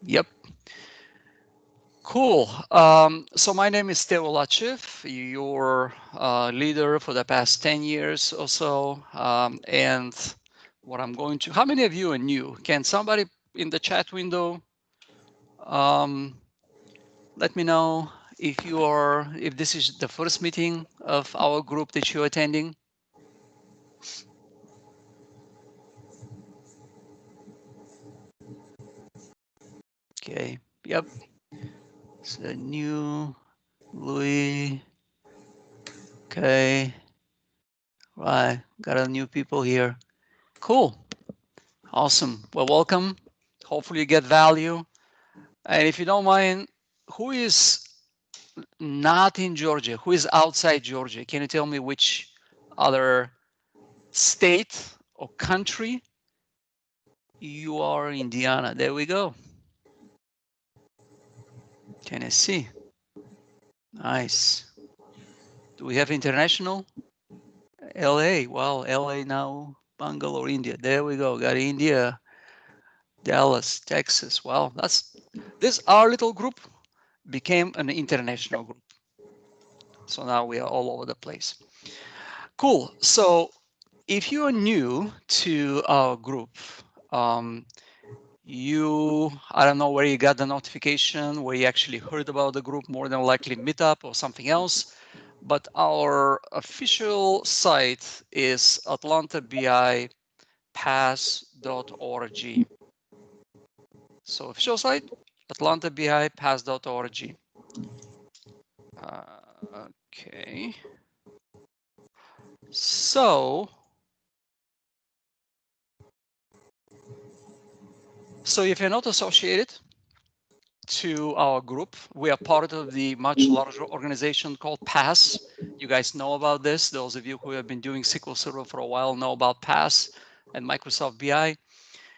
Yep. Cool. So my name is Teo Lachev, your leader for the past 10 years or so. And what I'm going to, how many of you are new? Can somebody in the chat window let me know if this is the first meeting of our group that you're attending? Okay. Yep. So new Louis. Okay. Right. Got a new people here. Cool. Awesome. Well, welcome. Hopefully you get value. And if you don't mind, who is not in Georgia? Who is outside Georgia? Can you tell me which other state or country? You are Indiana. There we go. Tennessee. Nice. Do we have international? LA. Wow, LA now. Bangalore, India. There we go. Got India. Dallas, Texas. Wow, this our little group became an international group. So now we are all over the place. Cool. So if you are new to our group, I don't know where you got the notification, where you actually heard about the group, more than likely Meetup or something else. But our official site is atlantabipass.org. So official site, atlantabipass.org. Okay. So if you're not associated to our group, we are part of the much larger organization called PASS. You guys know about this. Those of you who have been doing SQL Server for a while know about PASS and Microsoft BI.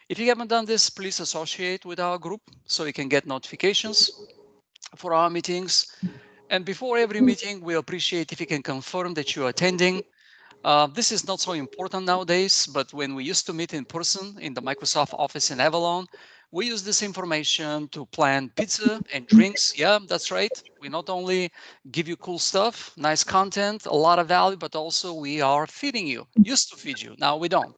If you haven't done this, please associate with our group so you can get notifications for our meetings. And before every meeting, we appreciate if you can confirm that you're attending. This is not so important nowadays, but when we used to meet in person in the Microsoft office in Avalon, we use this information to plan pizza and drinks. Yeah, that's right. We not only give you cool stuff, nice content, a lot of value, but also we are feeding you. Used to feed you, now we don't.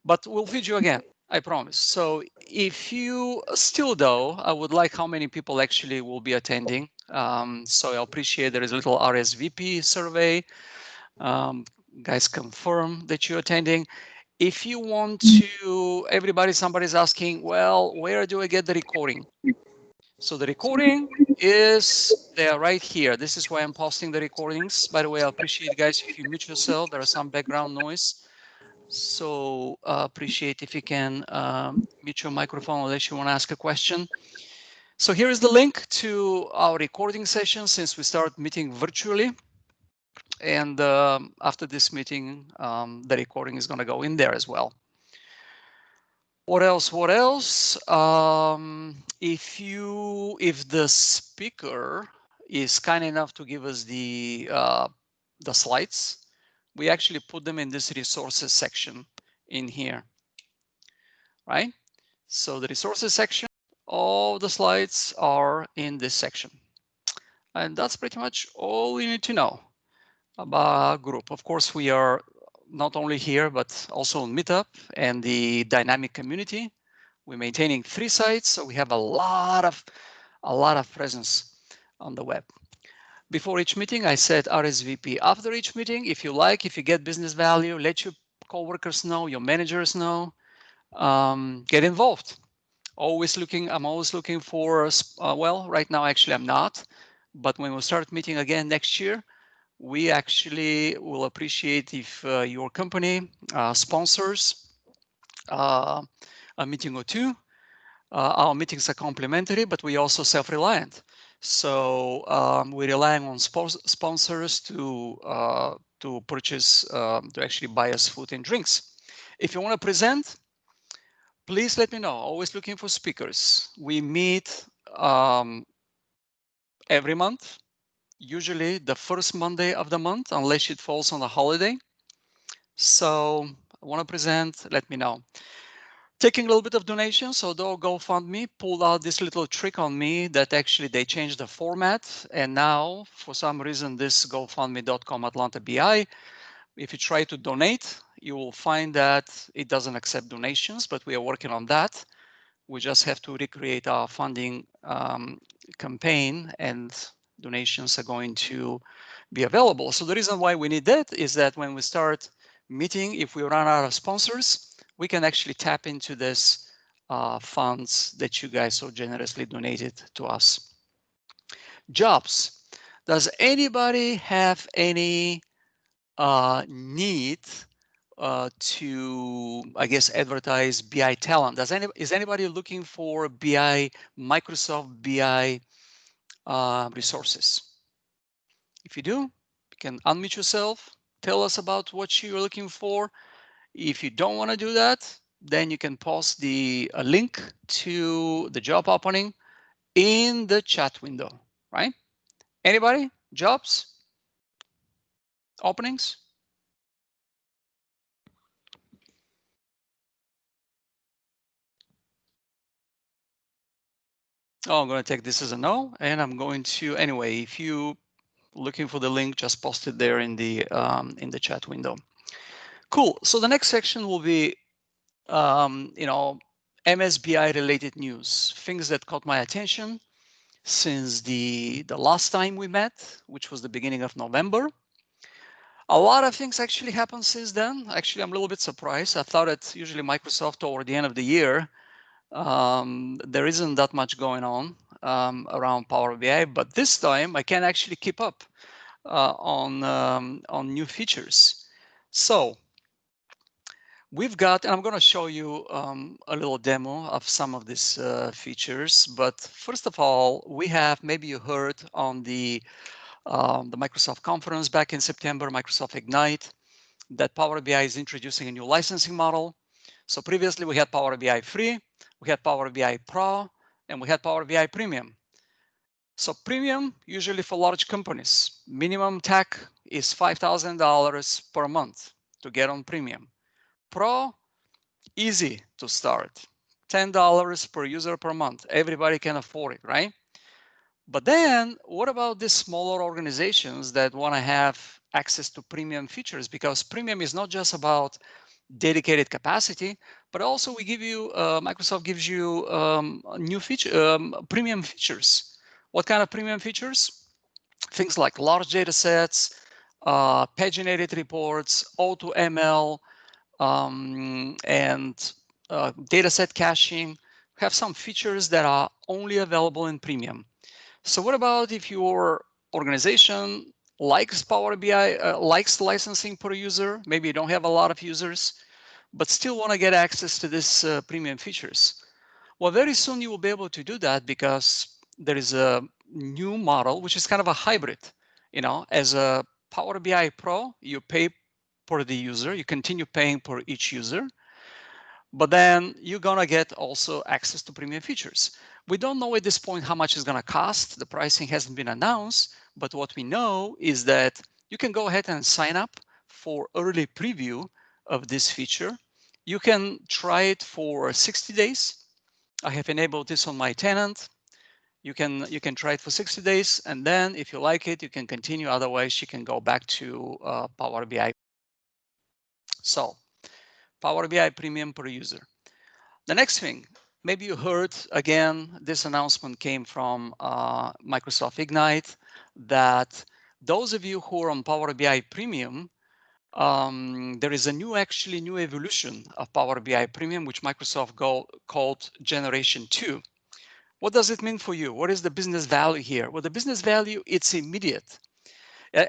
But we'll feed you again, I promise. So if you still though, I would like how many people actually will be attending. So I appreciate there is a little RSVP survey. Guys, confirm that you're attending. If you want to, somebody's asking, well, where do I get the recording? So the recording is there right here. This is why I'm posting the recordings. By the way, I appreciate guys if you mute yourself. There is some background noise. So appreciate if you can mute your microphone unless you want to ask a question. So here is the link to our recording session since we start meeting virtually. And after this meeting, the recording is going to go in there as well. What else? If the speaker is kind enough to give us the slides, we actually put them in this resources section in here, right? So the resources section, all the slides are in this section. And that's pretty much all you need to know about our group. Of course, we are not only here, but also on Meetup and the dynamic community. We're maintaining 3 sites, so we have a lot of presence on the web. Before each meeting, I said RSVP. After each meeting, if you get business value, let your coworkers know, your managers know, get involved. I'm always looking for, well, right now, actually, I'm not. But when we start meeting again next year, we actually will appreciate if your company sponsors a meeting or two. Our meetings are complimentary, but we also self-reliant. So we're relying on sponsors to purchase, to actually buy us food and drinks. If you want to present, please let me know. Always looking for speakers. We meet every month, usually the first Monday of the month, unless it falls on a holiday. So I want to present, let me know. Taking a little bit of donations, although GoFundMe pulled out this little trick on me that actually they changed the format. And now, for some reason, this GoFundMe.com Atlanta BI, if you try to donate, you will find that it doesn't accept donations, but we are working on that. We just have to recreate our funding campaign, and donations are going to be available. So the reason why we need that is that when we start meeting, if we run out of sponsors, we can actually tap into this funds that you guys so generously donated to us. Jobs. Does anybody have any need to, I guess, advertise BI talent? Is anybody looking for BI, Microsoft BI resources? If you do, you can unmute yourself, tell us about what you're looking for. If you don't want to do that, then you can post the link to the job opening in the chat window, right? Anybody? Jobs? Openings? Oh, I'm going to take this as a no, and I'm going to, anyway, if you looking for the link, just post it there in the chat window. Cool. So the next section will be, MSBI related news, things that caught my attention since the last time we met, which was the beginning of November. A lot of things actually happened since then. Actually, I'm a little bit surprised. I thought that usually Microsoft toward the end of the year, there isn't that much going on around Power BI, but this time I can actually keep up on new features. So we've got, and I'm going to show you a little demo of some of these features. But first of all, we have, maybe you heard on the Microsoft conference back in September, Microsoft Ignite, that Power BI is introducing a new licensing model. So previously we had Power BI Free, we had Power BI Pro, and we had Power BI Premium. So premium, usually for large companies, minimum TAC is $5,000 per month to get on premium. Pro, easy to start, $10 per user per month. Everybody can afford it, right? But then what about these smaller organizations that want to have access to premium features? Because premium is not just about dedicated capacity, but also we give you, Microsoft gives you new feature, premium features. What kind of premium features? Things like large data sets, paginated reports, AutoML, and dataset caching. Have some features that are only available in premium. So what about if your organization likes Power BI, likes licensing per user, maybe you don't have a lot of users, but still want to get access to this premium features? Well, very soon you will be able to do that because there is a new model, which is kind of a hybrid. As a Power BI Pro, you pay per the user, you continue paying per each user, but then you're gonna get also access to premium features. We don't know at this point how much it's gonna cost. The pricing hasn't been announced, but what we know is that you can go ahead and sign up for early preview of this feature. You can try it for 60 days. I have enabled this on my tenant. You can try it for 60 days, and then if you like it, you can continue. Otherwise, you can go back to Power BI. So Power BI Premium per user. The next thing, maybe you heard, again, this announcement came from Microsoft Ignite, that those of you who are on Power BI Premium, there is a new evolution of Power BI Premium, which Microsoft called Generation 2. What does it mean for you? What is the business value here? Well, the business value, it's immediate.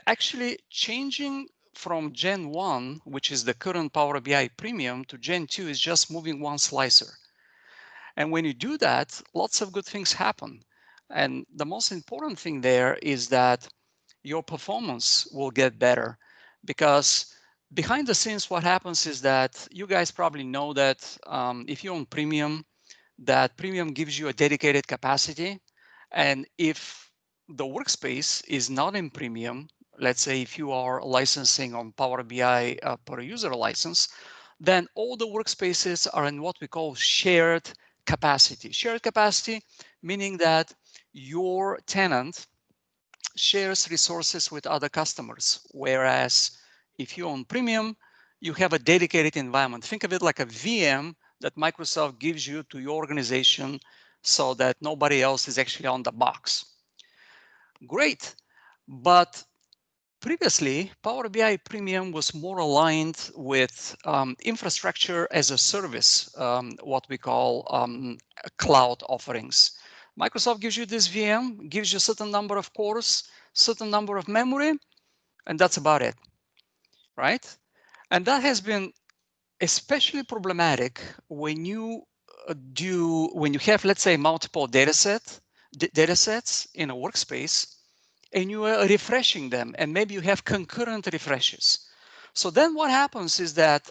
Actually, changing from Gen 1, which is the current Power BI Premium, to Gen 2 is just moving one slicer. And when you do that, lots of good things happen. And the most important thing there is that your performance will get better, because behind the scenes, what happens is that you guys probably know that if you're on Premium, that Premium gives you a dedicated capacity. And if the workspace is not in Premium, let's say if you are licensing on Power BI per user license, then all the workspaces are in what we call shared capacity. Shared capacity, meaning that your tenant shares resources with other customers, whereas if you own Premium, you have a dedicated environment. Think of it like a VM that Microsoft gives you to your organization so that nobody else is actually on the box. Great, but previously, Power BI Premium was more aligned with infrastructure as a service, what we call cloud offerings. Microsoft gives you this VM, gives you a certain number of cores, certain number of memory, and that's about it, right? And that has been especially problematic when you have, let's say, multiple datasets in a workspace, and you are refreshing them, and maybe you have concurrent refreshes. So then what happens is that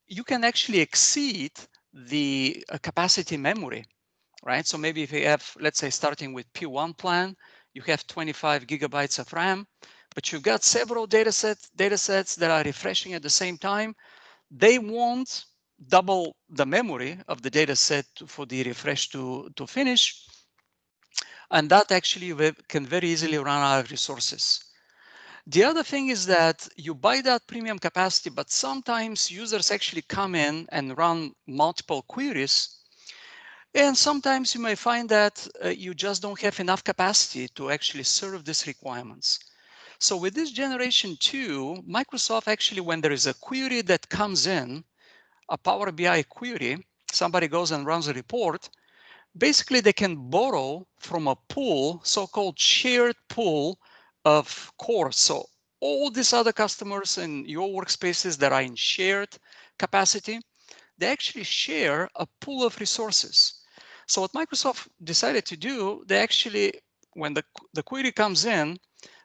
you can actually exceed the capacity memory, right? So maybe if you have, let's say, starting with P1 plan, you have 25 gigabytes of RAM, but you've got several datasets that are refreshing at the same time. They won't double the memory of the dataset for the refresh to finish. And that actually can very easily run out of resources. The other thing is that you buy that premium capacity, but sometimes users actually come in and run multiple queries. And sometimes you may find that you just don't have enough capacity to actually serve these requirements. So with this generation 2, Microsoft actually, when there is a query that comes in, a Power BI query, somebody goes and runs a report, basically they can borrow from a pool, so-called shared pool of cores. So all these other customers in your workspaces that are in shared capacity, they actually share a pool of resources. So what Microsoft decided to do, they actually, when the query comes in,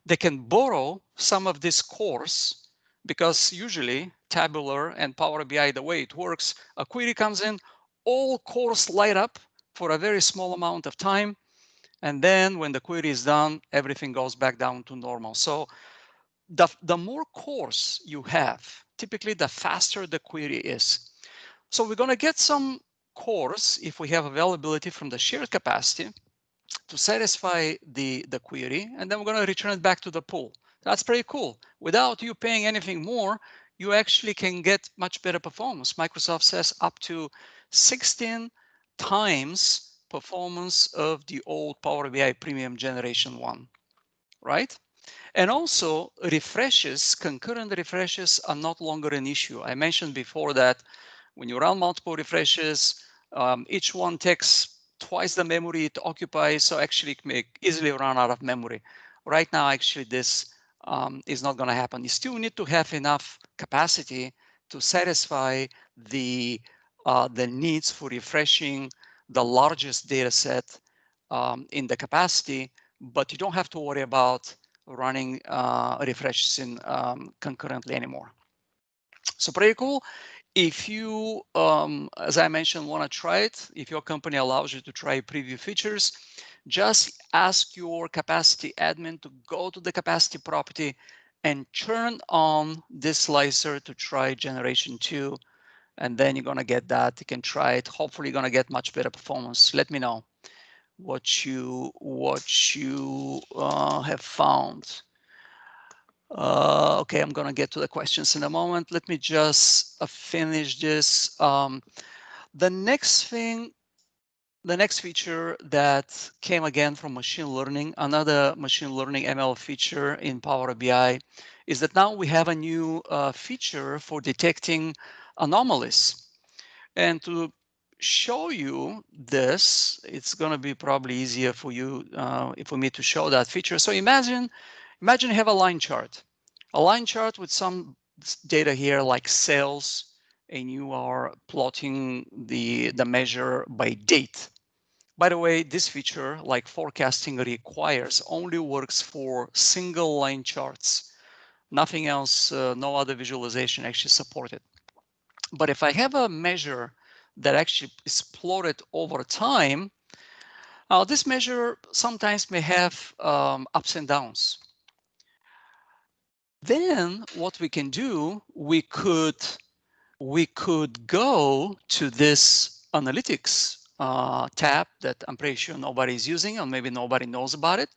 they can borrow some of these cores, because usually tabular and Power BI, the way it works, a query comes in, all cores light up for a very small amount of time. And then when the query is done, everything goes back down to normal. So the more cores you have, typically the faster the query is. So we're going to get some cores, if we have availability from the shared capacity, to satisfy the query, and then we're going to return it back to the pool. That's pretty cool. Without you paying anything more, you actually can get much better performance. Microsoft says up to 16 times performance of the old Power BI Premium Generation 1, right? And also refreshes, concurrent refreshes are not longer an issue. I mentioned before that when you run multiple refreshes, each one takes twice the memory it occupies, so actually it may easily run out of memory. Right now, actually, this is not going to happen. You still need to have enough capacity to satisfy the needs for refreshing the largest data set in the capacity, but you don't have to worry about running refreshes in concurrently anymore. So pretty cool. If you, as I mentioned, want to try it, if your company allows you to try preview features, just ask your capacity admin to go to the capacity property and turn on this slicer to try generation 2. And then you're going to get that. You can try it. Hopefully, you're going to get much better performance. Let me know what you have found. Okay, I'm going to get to the questions in a moment. Let me just finish this. The next feature that came again from machine learning, another machine learning ML feature in Power BI, is that now we have a new feature for detecting anomalies. And to show you this, it's going to be probably easier for you, for me to show that feature. So imagine you have a line chart with some data here like sales, and you are plotting the measure by date. By the way, this feature, like forecasting, requires only works for single line charts. Nothing else, no other visualization actually supported. But if I have a measure that actually is plotted over time, this measure sometimes may have ups and downs. Then what we can do, we could we could go to this analytics tab that I'm pretty sure nobody's using, or maybe nobody knows about it.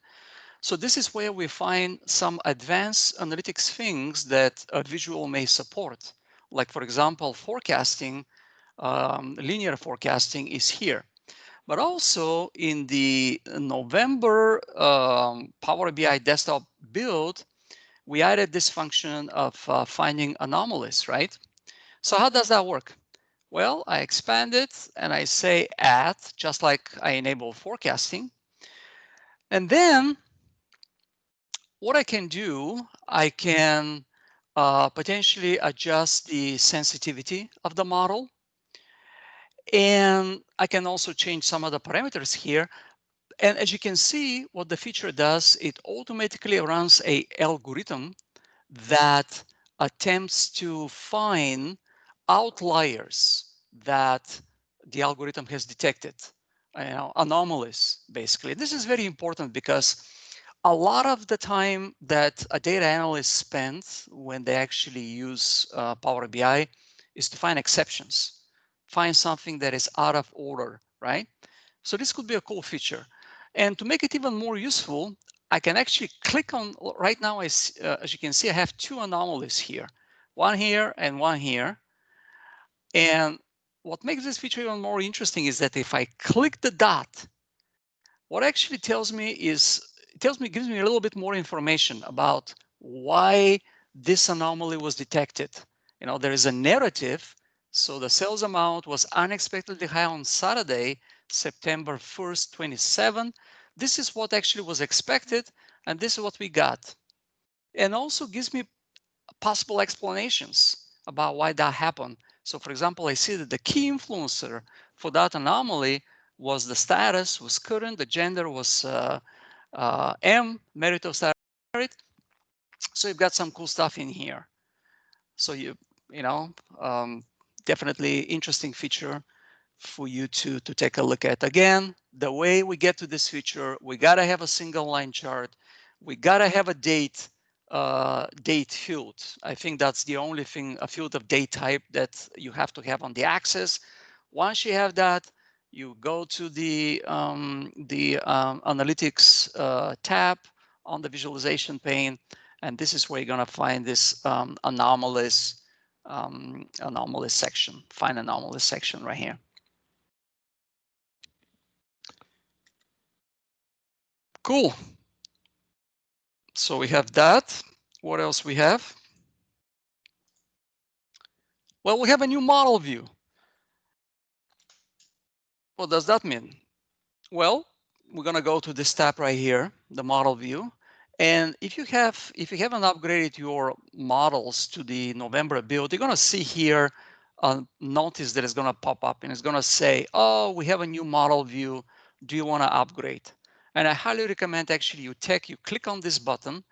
So this is where we find some advanced analytics things that a visual may support. Like, for example, forecasting, linear forecasting is here. But also in the November Power BI desktop build, we added this function of finding anomalies, right? So how does that work? Well, I expand it and I say add, just like I enable forecasting. And then what I can do, I can potentially adjust the sensitivity of the model. And I can also change some of the parameters here. And as you can see, what the feature does, it automatically runs a algorithm that attempts to find outliers that the algorithm has detected, anomalies, basically. This is very important because a lot of the time that a data analyst spends when they actually use Power BI is to find exceptions, find something that is out of order, right? So this could be a cool feature. And to make it even more useful, I can actually click on, right now, as you can see, I have two anomalies here, one here and one here. And what makes this feature even more interesting is that if I click the dot, what actually tells me is, gives me a little bit more information about why this anomaly was detected. There is a narrative. So the sales amount was unexpectedly high on Saturday, September 1st, 27. This is what actually was expected, and this is what we got. And also gives me possible explanations about why that happened. So for example, I see that the key influencer for that anomaly was the status, was current, the gender was M, marital status married. So you've got some cool stuff in here. So definitely interesting feature for you to take a look at. Again, the way we get to this feature, we gotta have a single line chart. We gotta have a date field. I think that's the only thing, a field of date type that you have to have on the axis. Once you have that, you go to the analytics tab on the visualization pane, and this is where you're gonna find this anomalous section, find anomalous section right here. Cool. So we have that. What else we have? Well, we have a new model view. What does that mean? Well, we're going to go to this tab right here, the model view. And if you haven't upgraded your models to the November build, you're going to see here a notice that is going to pop up, and it's going to say, oh, we have a new model view. Do you want to upgrade? And I highly recommend actually you click on this button,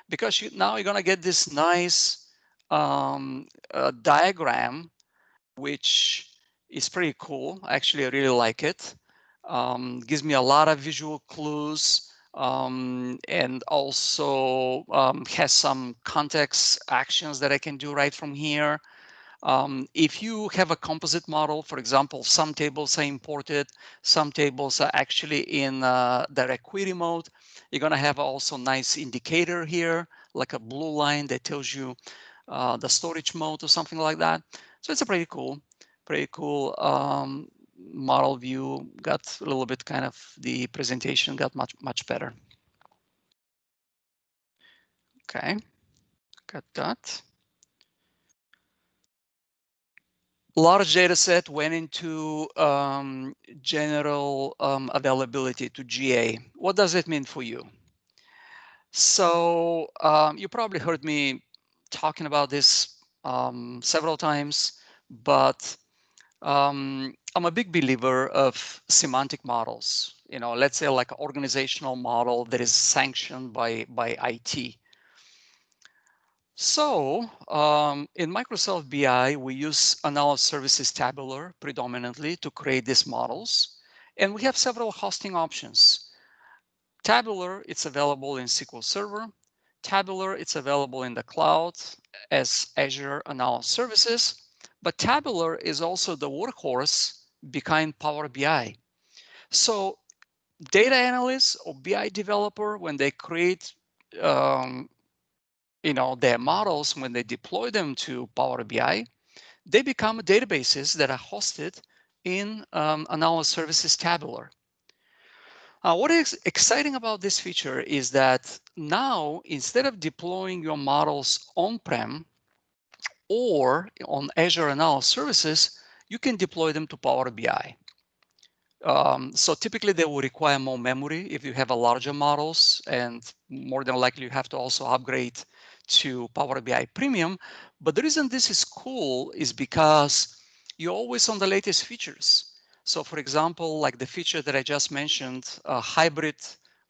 because now you're going to get this nice diagram, which is pretty cool. Actually, I really like it. Gives me a lot of visual clues, and also has some context actions that I can do right from here. If you have a composite model, for example, some tables are imported, some tables are actually in direct query mode. You're going to have also nice indicator here, like a blue line that tells you the storage mode or something like that. So it's a pretty cool model view. Got a little bit kind of the presentation got much better. Okay, got that. Large data set went into general availability, to GA. What does it mean for you? So you probably heard me talking about this several times, but I'm a big believer of semantic models. Let's say like an organizational model that is sanctioned by IT. So in Microsoft BI, we use Analysis Services Tabular predominantly to create these models. And we have several hosting options. Tabular, it's available in SQL Server. Tabular, it's available in the cloud as Azure Analysis Services. but tabular is also the workhorse behind Power BI. So data analysts or BI developer, when they create their models, when they deploy them to Power BI, they become databases that are hosted in Analysis Services Tabular. What is exciting about this feature is that now, instead of deploying your models on-prem or on Azure Analysis Services, you can deploy them to Power BI. So typically they will require more memory if you have a larger models, and more than likely you have to also upgrade to Power BI Premium. But the reason this is cool is because you're always on the latest features. So for example, like the feature that I just mentioned, hybrid,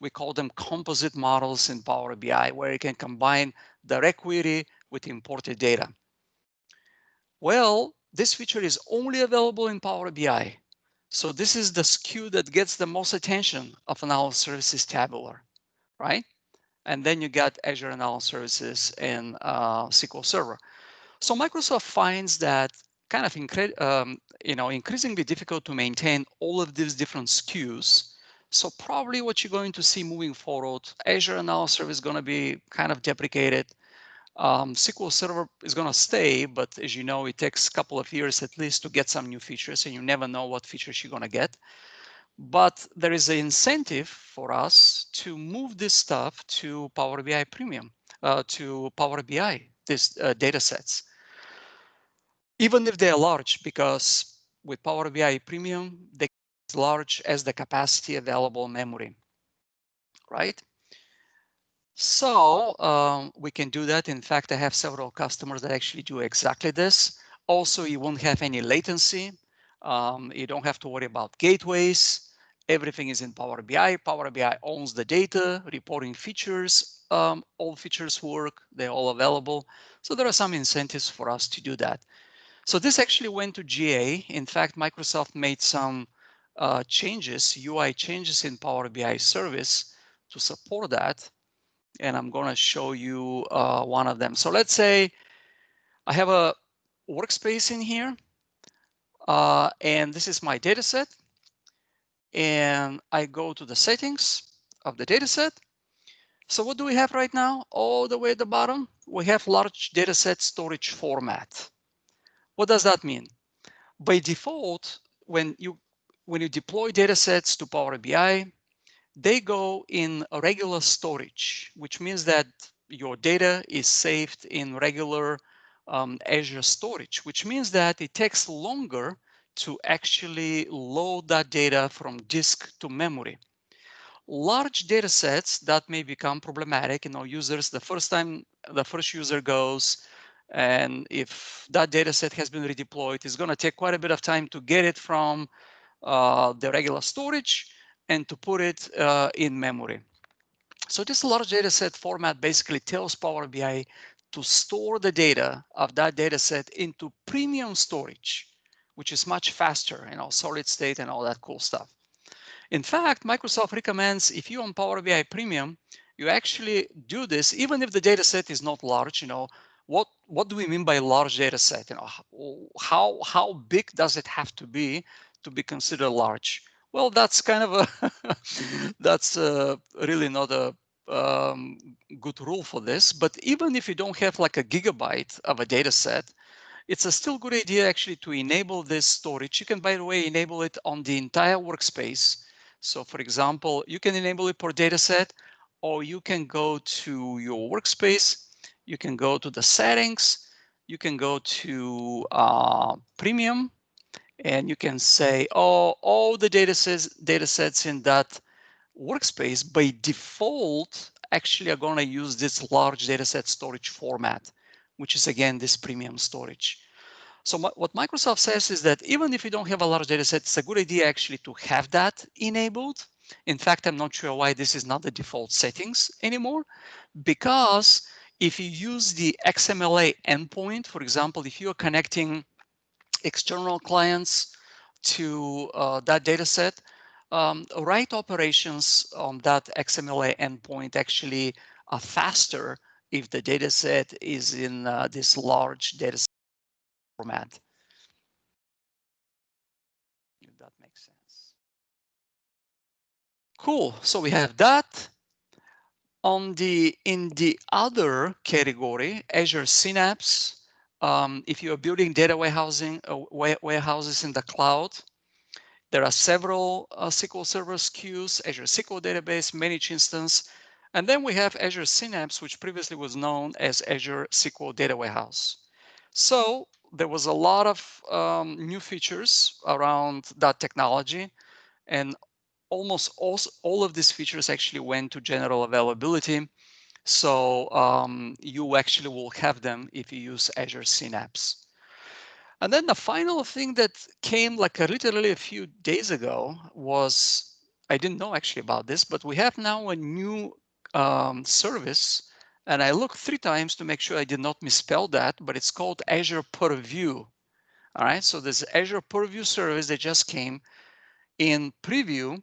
we call them composite models in Power BI, where you can combine direct query with imported data. Well, this feature is only available in Power BI. So this is the SKU that gets the most attention of Analysis Services Tabular, right? And then you got Azure Analysis Services and SQL Server. So Microsoft finds that kind of increasingly difficult to maintain all of these different SKUs. So probably what you're going to see moving forward, Azure Analysis Service is going to be kind of deprecated. SQL Server is going to stay, but as you know, it takes a couple of years at least to get some new features, and you never know what features you're going to get. But there is an incentive for us to move this stuff to Power BI Premium, to Power BI, these data sets, even if they're large, because with Power BI Premium, they're as large as the capacity available memory, right? So we can do that. In fact, I have several customers that actually do exactly this. Also, you won't have any latency. You don't have to worry about gateways. Everything is in Power BI. Power BI owns the data, reporting features. All features work. They're all available. So there are some incentives for us to do that. So this actually went to GA. In fact, Microsoft made some changes, UI changes in Power BI service to support that. And I'm going to show you one of them. So let's say I have a workspace in here, and this is my data set. And I go to the settings of the data set. So what do we have right now? All the way at the bottom, we have large data set storage format. What does that mean? By default, when you deploy data sets to Power BI, they go in a regular storage, which means that your data is saved in regular Azure storage, which means that it takes longer to actually load that data from disk to memory. Large data sets that may become problematic. Users, the first user goes, and if that data set has been redeployed, it's going to take quite a bit of time to get it from the regular storage and to put it in memory. So this large data set format basically tells Power BI to store the data of that data set into premium storage, which is much faster, solid state and all that cool stuff. In fact, Microsoft recommends if you on Power BI Premium, you actually do this even if the data set is not large. What do we mean by large data set? How big does it have to be considered large? Well, that's kind of a that's really not a good rule for this. But even if you don't have like a gigabyte of a data set, it's a still good idea actually to enable this storage. You can, by the way, enable it on the entire workspace. So for example, you can enable it per data set, or you can go to your workspace, you can go to the settings, you can go to premium, and you can say, oh, all the data sets in that workspace by default actually are going to use this large data set storage format, which is again this premium storage. So what Microsoft says is that even if you don't have a large data set, it's a good idea actually to have that enabled. In fact, I'm not sure why this is not the default settings anymore, because if you use the XMLA endpoint, for example, if you're connecting external clients to that data set, write operations on that XMLA endpoint actually are faster if the data set is in this large data set format. that makes sense. Cool. So we have that. In the other category, Azure Synapse, if you are building data warehouses in the cloud, there are several SQL Server SKUs, Azure SQL Database, Managed Instance, and then we have Azure Synapse, which previously was known as Azure SQL Data Warehouse. So there was a lot of new features around that technology, and almost all of these features actually went to general availability. So you actually will have them if you use Azure Synapse. And then the final thing that came like literally a few days ago was, I didn't know actually about this, but we have now a new service. And I looked 3 times to make sure I did not misspell that, but it's called Azure Purview. All right, so this Azure Purview service that just came in preview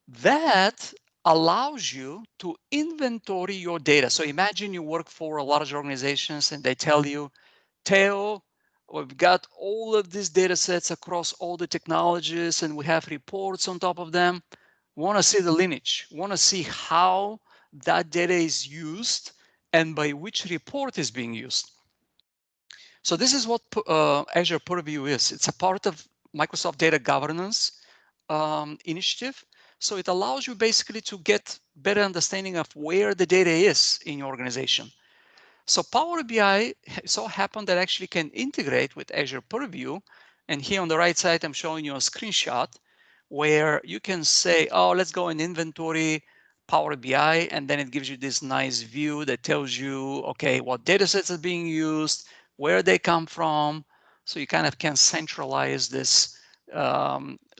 that allows you to inventory your data. So imagine you work for a large organizations and they tell you, Theo, we've got all of these data sets across all the technologies and we have reports on top of them. Want to see the lineage, want to see how that data is used and by which report is being used. So this is what Azure Purview is. It's a part of Microsoft Data Governance initiative. So it allows you basically to get better understanding of where the data is in your organization. So Power BI so happened that actually can integrate with Azure Purview. And here on the right side, I'm showing you a screenshot where you can say, oh, let's go and inventory Power BI. And then it gives you this nice view that tells you, okay, what data sets are being used, where they come from. So you kind of can centralize this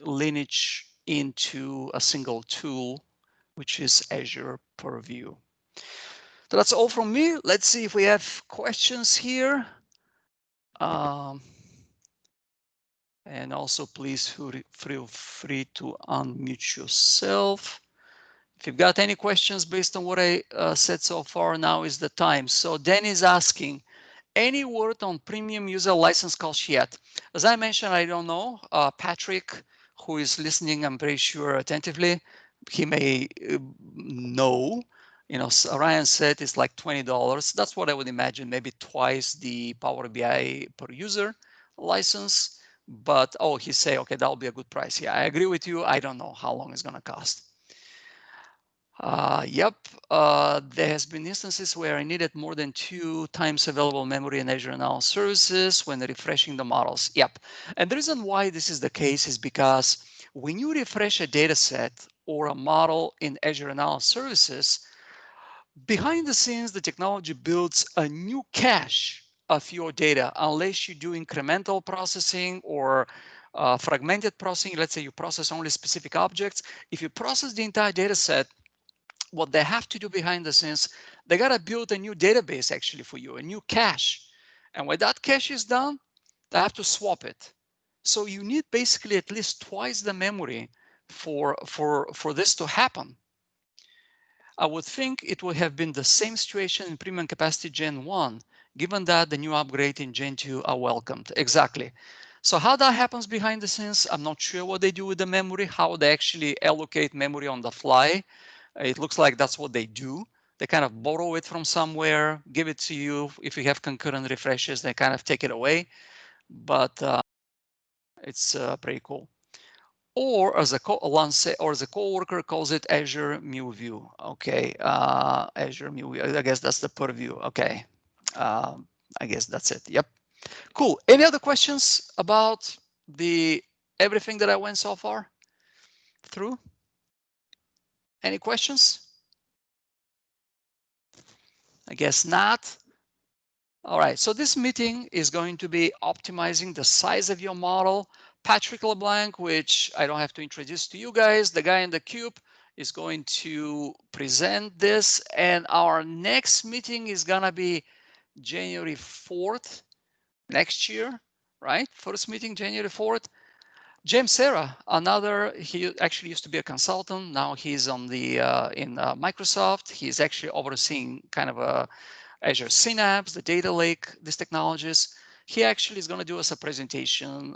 lineage into a single tool, which is Azure Purview. So that's all from me. Let's see if we have questions here. And also, please feel free to unmute yourself. If you've got any questions based on what I said so far, now is the time. So Dan is asking, any word on premium user license cost yet? As I mentioned, I don't know. Patrick, who is listening, I'm pretty sure attentively, he may know. You know, Ryan said it's like $20. That's what I would imagine, maybe twice the Power BI per user license. But, oh, he say, okay, that'll be a good price. Yeah, I agree with you. I don't know how long it's going to cost. Yep, there has been instances where I needed more than 2 times available memory in Azure Analysis Services when refreshing the models. Yep, and the reason why this is the case is because when you refresh a data set or a model in Azure Analysis Services, behind the scenes, the technology builds a new cache of your data, unless you do incremental processing or fragmented processing. Let's say you process only specific objects. If you process the entire data set, what they have to do behind the scenes, they got to build a new database actually for you, a new cache. And when that cache is done, they have to swap it. So you need basically at least twice the memory for this to happen. I would think it would have been the same situation in premium capacity Gen 1, given that the new upgrade in Gen 2 are welcomed. Exactly. So how that happens behind the scenes, I'm not sure what they do with the memory, how they actually allocate memory on the fly. It looks like that's what they do. They kind of borrow it from somewhere, give it to you. If you have concurrent refreshes, they kind of take it away. But it's pretty cool. Or as a coworker calls it Azure MuView. Okay, Azure MuView. I guess that's the purview. Okay, I guess that's it. Yep. Cool. Any other questions about everything that I went so far through? Any questions? I guess not. All right, so this meeting is going to be optimizing the size of your model. Patrick LeBlanc, which I don't have to introduce to you guys, the guy in the cube, is going to present this. And our next meeting is gonna be January 4th next year, right? First meeting, January 4th. James Serra, he actually used to be a consultant. Now he's on in Microsoft. He's actually overseeing kind of Azure Synapse, the data lake, these technologies. He actually is going to do us a presentation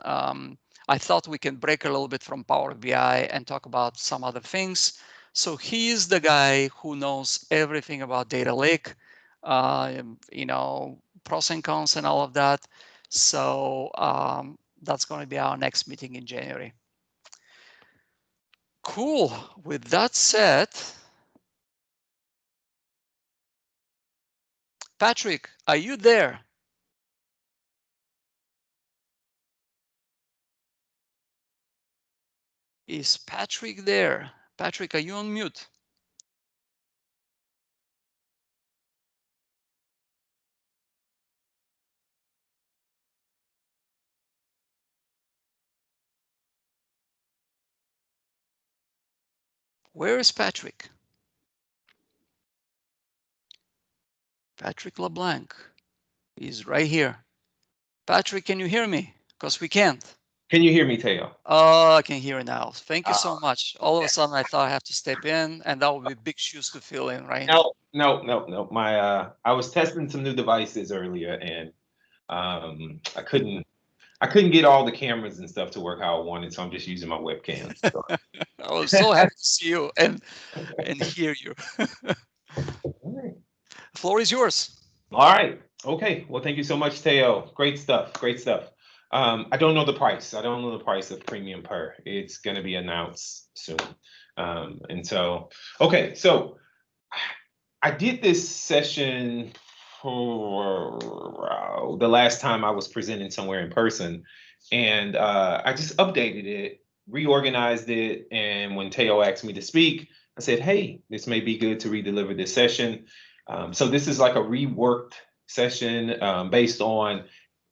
I thought we can break a little bit from Power BI and talk about some other things. So he's the guy who knows everything about data lake, pros and cons and all of that. So that's going to be our next meeting in January. Cool. With that said, Patrick, are you there? Is Patrick there? Patrick, are you on mute? Where is Patrick? Patrick LeBlanc is right here. Patrick, can you hear me? Because we can't. Can you hear me, Teo? Oh, I can hear it now. Thank you so much. All of a sudden, I thought I have to step in, and that would be big shoes to fill in, right? No. I was testing some new devices earlier, and I couldn't get all the cameras and stuff to work how I wanted, so I'm just using my webcam. So. I was so happy to see you and hear you. All The floor is yours. right. Okay. Well, thank you so much, Teo. Great stuff. Great stuff. I don't know the price. I don't know the price of Premium Per. It's going to be announced soon. Okay. So I did this session for the last time I was presenting somewhere in person, and I just updated it, reorganized it, and when Teo asked me to speak, I said, hey, this may be good to re-deliver this session. So this is like a reworked session based on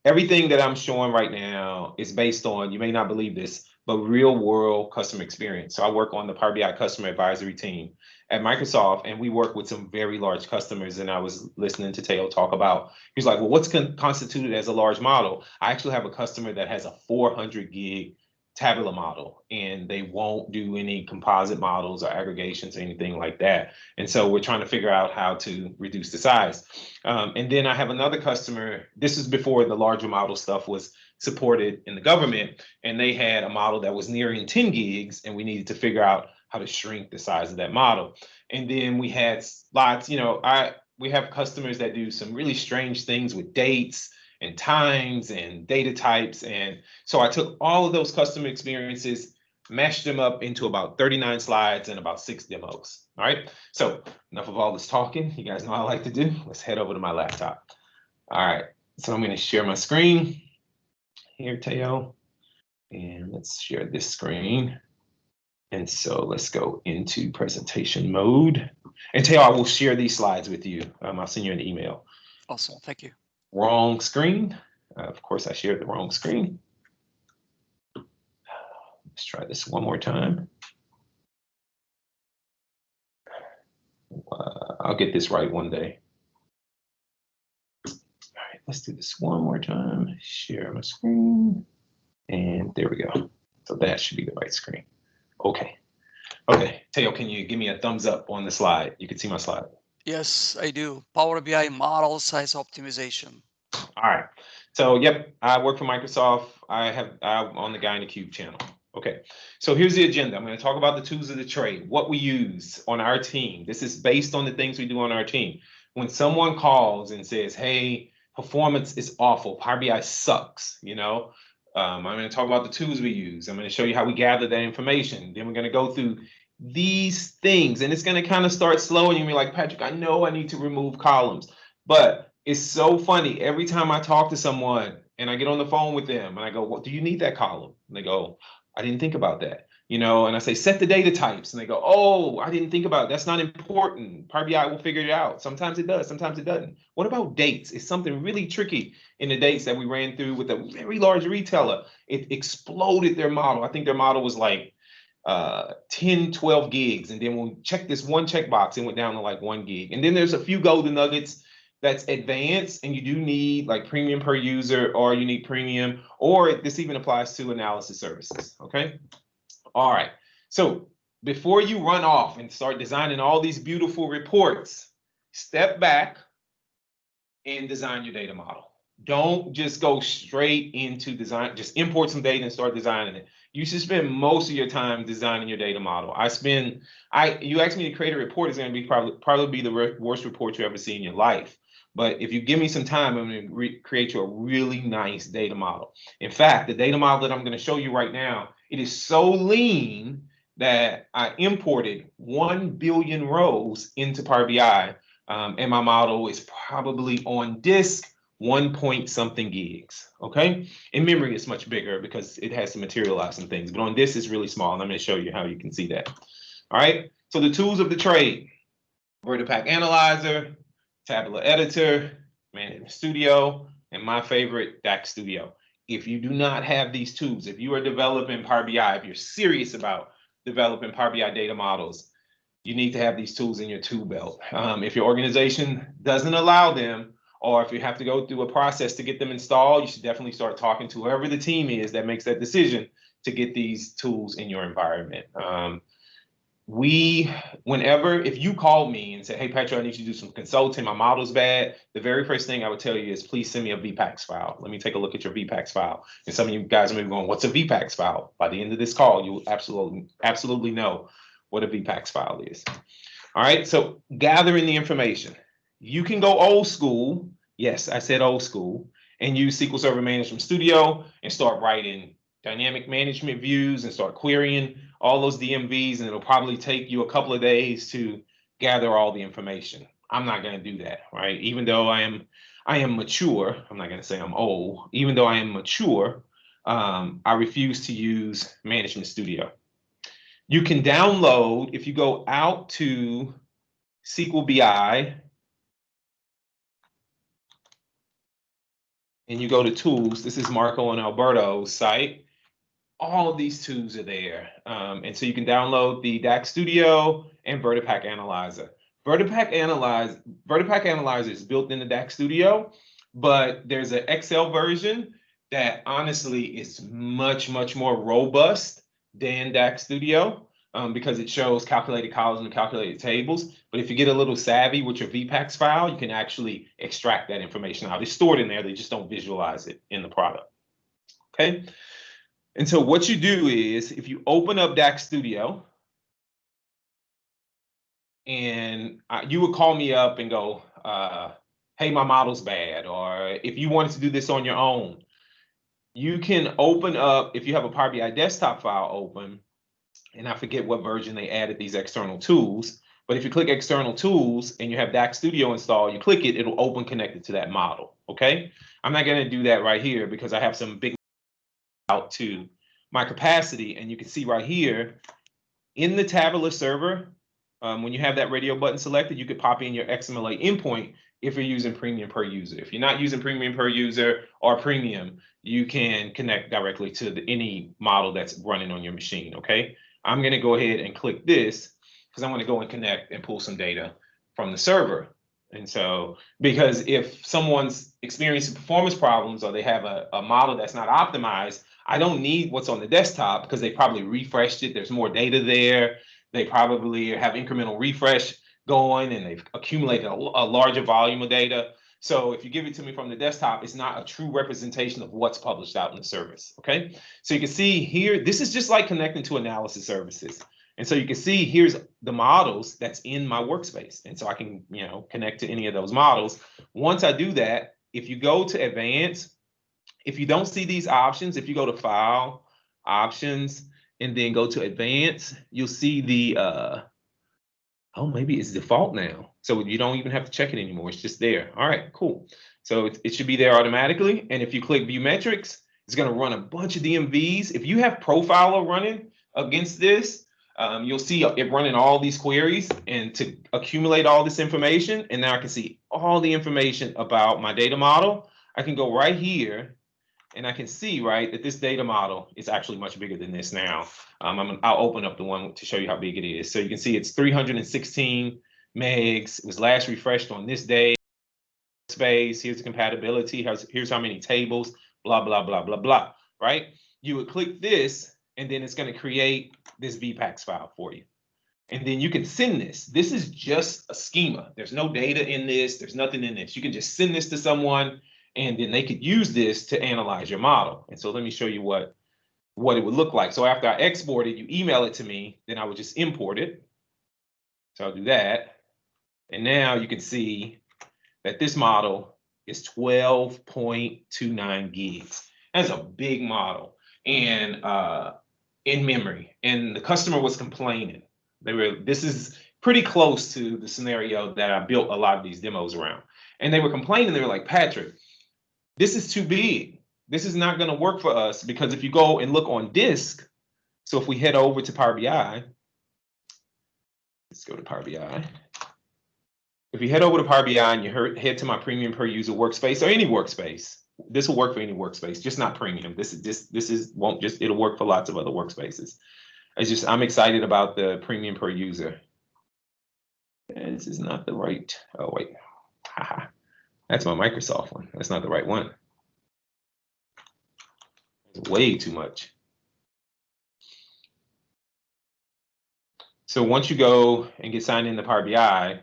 everything that I'm showing right now is based on, you may not believe this, but real world customer experience. So I work on the Power BI customer advisory team at Microsoft, and we work with some very large customers. And I was listening to Teo talk about, he's like, well, what's constituted as a large model? I actually have a customer that has a 400 gig tabular model, and they won't do any composite models or aggregations or anything like that. And so we're trying to figure out how to reduce the size. And then I have another customer, this is before the larger model stuff was supported in the government, and they had a model that was nearing 10 gigs, and we needed to figure out how to shrink the size of that model. And then we had lots, we have customers that do some really strange things with dates and times and data types. And so I took all of those customer experiences, mashed them up into about 39 slides and about 6 demos. All right. So enough of all this talking. You guys know what I like to do. Let's head over to my laptop. All right. So I'm going to share my screen here, Teo. And let's share this screen. And so let's go into presentation mode. And Teo, I will share these slides with you. I'll send you an email. Awesome. Thank you. Wrong screen. Of course, I shared the wrong screen. Let's try this one more time. I'll get this right one day. All right, let's do this one more time. Share my screen. And there we go. So that should be the right screen. Okay. Okay, Teo, can you give me a thumbs up on the slide? You can see my slide. Yes, I do. Power BI model size optimization. All right. So, yep, I work for Microsoft. I'm on the Guy in the Cube channel. Okay, so here's the agenda. I'm going to talk about the tools of the trade, what we use on our team. This is based on the things we do on our team. When someone calls and says, hey, performance is awful, Power BI sucks, I'm going to talk about the tools we use. I'm going to show you how we gather that information. Then we're going to go through these things, and it's going to kind of start slow, and you'll be like, Patrick, I know I need to remove columns, but it's so funny. Every time I talk to someone and I get on the phone with them and I go, well, do you need that column? And they go, I didn't think about that. And I say, set the data types. And they go, oh, I didn't think about it. That's not important. Power BI will figure it out. Sometimes it does, sometimes it doesn't. What about dates? It's something really tricky in the dates that we ran through with a very large retailer. It exploded their model. I think their model was like 10, 12 gigs. And then when we checked this one checkbox, it went down to like 1 gig. And then there's a few golden nuggets that's advanced, and you do need like premium per user, or you need premium, or this even applies to analysis services. Okay. All right. So before you run off and start designing all these beautiful reports, step back and design your data model. Don't just go straight into design, just import some data and start designing it. You should spend most of your time designing your data model. You asked me to create a report, it's going to be probably be the worst report you ever see in your life. But if you give me some time, I'm going to create you a really nice data model. In fact, the data model that I'm going to show you right now, it is so lean that I imported 1 billion rows into Power BI, and my model is probably on disk 1 point something gigs. Okay, in memory it's much bigger because it has to materialize some things, but on this it's really small, and I'm going to show you how you can see that. All right, so the tools of the trade: VertiPack Analyzer, Tabular Editor, Management Studio, and my favorite, DAX Studio. If you do not have these tools, if you are developing Power BI, if you're serious about developing Power BI data models, you need to have these tools in your tool belt. If your organization doesn't allow them, or if you have to go through a process to get them installed, you should definitely start talking to whoever the team is that makes that decision to get these tools in your environment. If you called me and said, hey, Patrick, I need you to do some consulting, my model's bad, the very first thing I would tell you is, please send me a VPAX file. Let me take a look at your VPAX file. And some of you guys are maybe going, what's a VPAX file? By the end of this call, you will absolutely know what a VPAX file is. All right, so gathering the information. You can go old school. Yes, I said old school, and use SQL Server Management Studio and start writing dynamic management views and start querying all those DMVs, and it'll probably take you a couple of days to gather all the information. I'm not going to do that, right? Even though I am mature, I'm not going to say I'm old. Even though I am mature, I refuse to use Management Studio. You can download, if you go out to SQL BI and you go to tools, this is Marco and Alberto's site. All of these tools are there. And so you can download the DAX Studio and VertiPack Analyzer. VertiPack Analyzer is built into DAX Studio, but there's an Excel version that honestly is much, much more robust than DAX Studio, because it shows calculated columns and calculated tables. But if you get a little savvy with your VPAX file, you can actually extract that information out. It's stored in there, they just don't visualize it in the product. Okay. And so what you do is, if you open up DAX Studio, and you would call me up and go, hey, my model's bad. Or if you wanted to do this on your own, you can open up, if you have a Power BI desktop file open, and I forget what version they added these external tools, but if you click external tools and you have DAX Studio installed, you click it, it'll open connected to that model. Okay. I'm not going to do that right here because I have some big out to my capacity, and you can see right here in the tabular server, when you have that radio button selected, you could pop in your XMLA endpoint if you're using premium per user. If you're not using premium per user or premium, you can connect directly to any model that's running on your machine. Okay, I'm going to go ahead and click this because I want to go and connect and pull some data from the server. And so, because if someone's experiencing performance problems or they have a model that's not optimized, I don't need what's on the desktop because they probably refreshed it. There's more data there. They probably have incremental refresh going, and they've accumulated a larger volume of data. So if you give it to me from the desktop, it's not a true representation of what's published out in the service. Okay, so you can see here, this is just like connecting to analysis services. And so you can see here's the models that's in my workspace. And so I can, connect to any of those models. Once I do that, if you go to advanced, if you don't see these options, if you go to file, options, and then go to advanced, you'll see the, oh, maybe it's default now. So you don't even have to check it anymore. It's just there. All right, cool. So it should be there automatically. And if you click view metrics, it's going to run a bunch of DMVs. If you have Profiler running against this, you'll see it running all these queries and to accumulate all this information. And now I can see all the information about my data model. I can go right here and I can see, right, that this data model is actually much bigger than this now. I'll open up the one to show you how big it is. So you can see it's 316 megs. It was last refreshed on this day. Space, here's the compatibility, here's how many tables, blah, blah, blah, blah, blah, right? You would click this, and then it's going to create this VPAX file for you. And then you can send this. This is just a schema. There's no data in this. There's nothing in this. You can just send this to someone, And then they could use this to analyze your model. And so let me show you what it would look like. So after I export it, you email it to me, then I would just import it. So I'll do that. And now you can see that this model is 12.29 gigs. That's a big model. And in memory. And the customer was complaining. This is pretty close to the scenario that I built a lot of these demos around. And they were complaining, they were like, Patrick, this is too big. This is not going to work for us, because if you go and look on disk, so if we head over to Power BI, let's go to Power BI. If you head over to Power BI and you head to my premium per user workspace, or any workspace, this will work for any workspace, just not premium. It'll work for lots of other workspaces. I'm excited about the premium per user. And this is not the right, oh wait, haha. That's my Microsoft one. That's not the right one. It's way too much. So once you go and get signed into Power BI,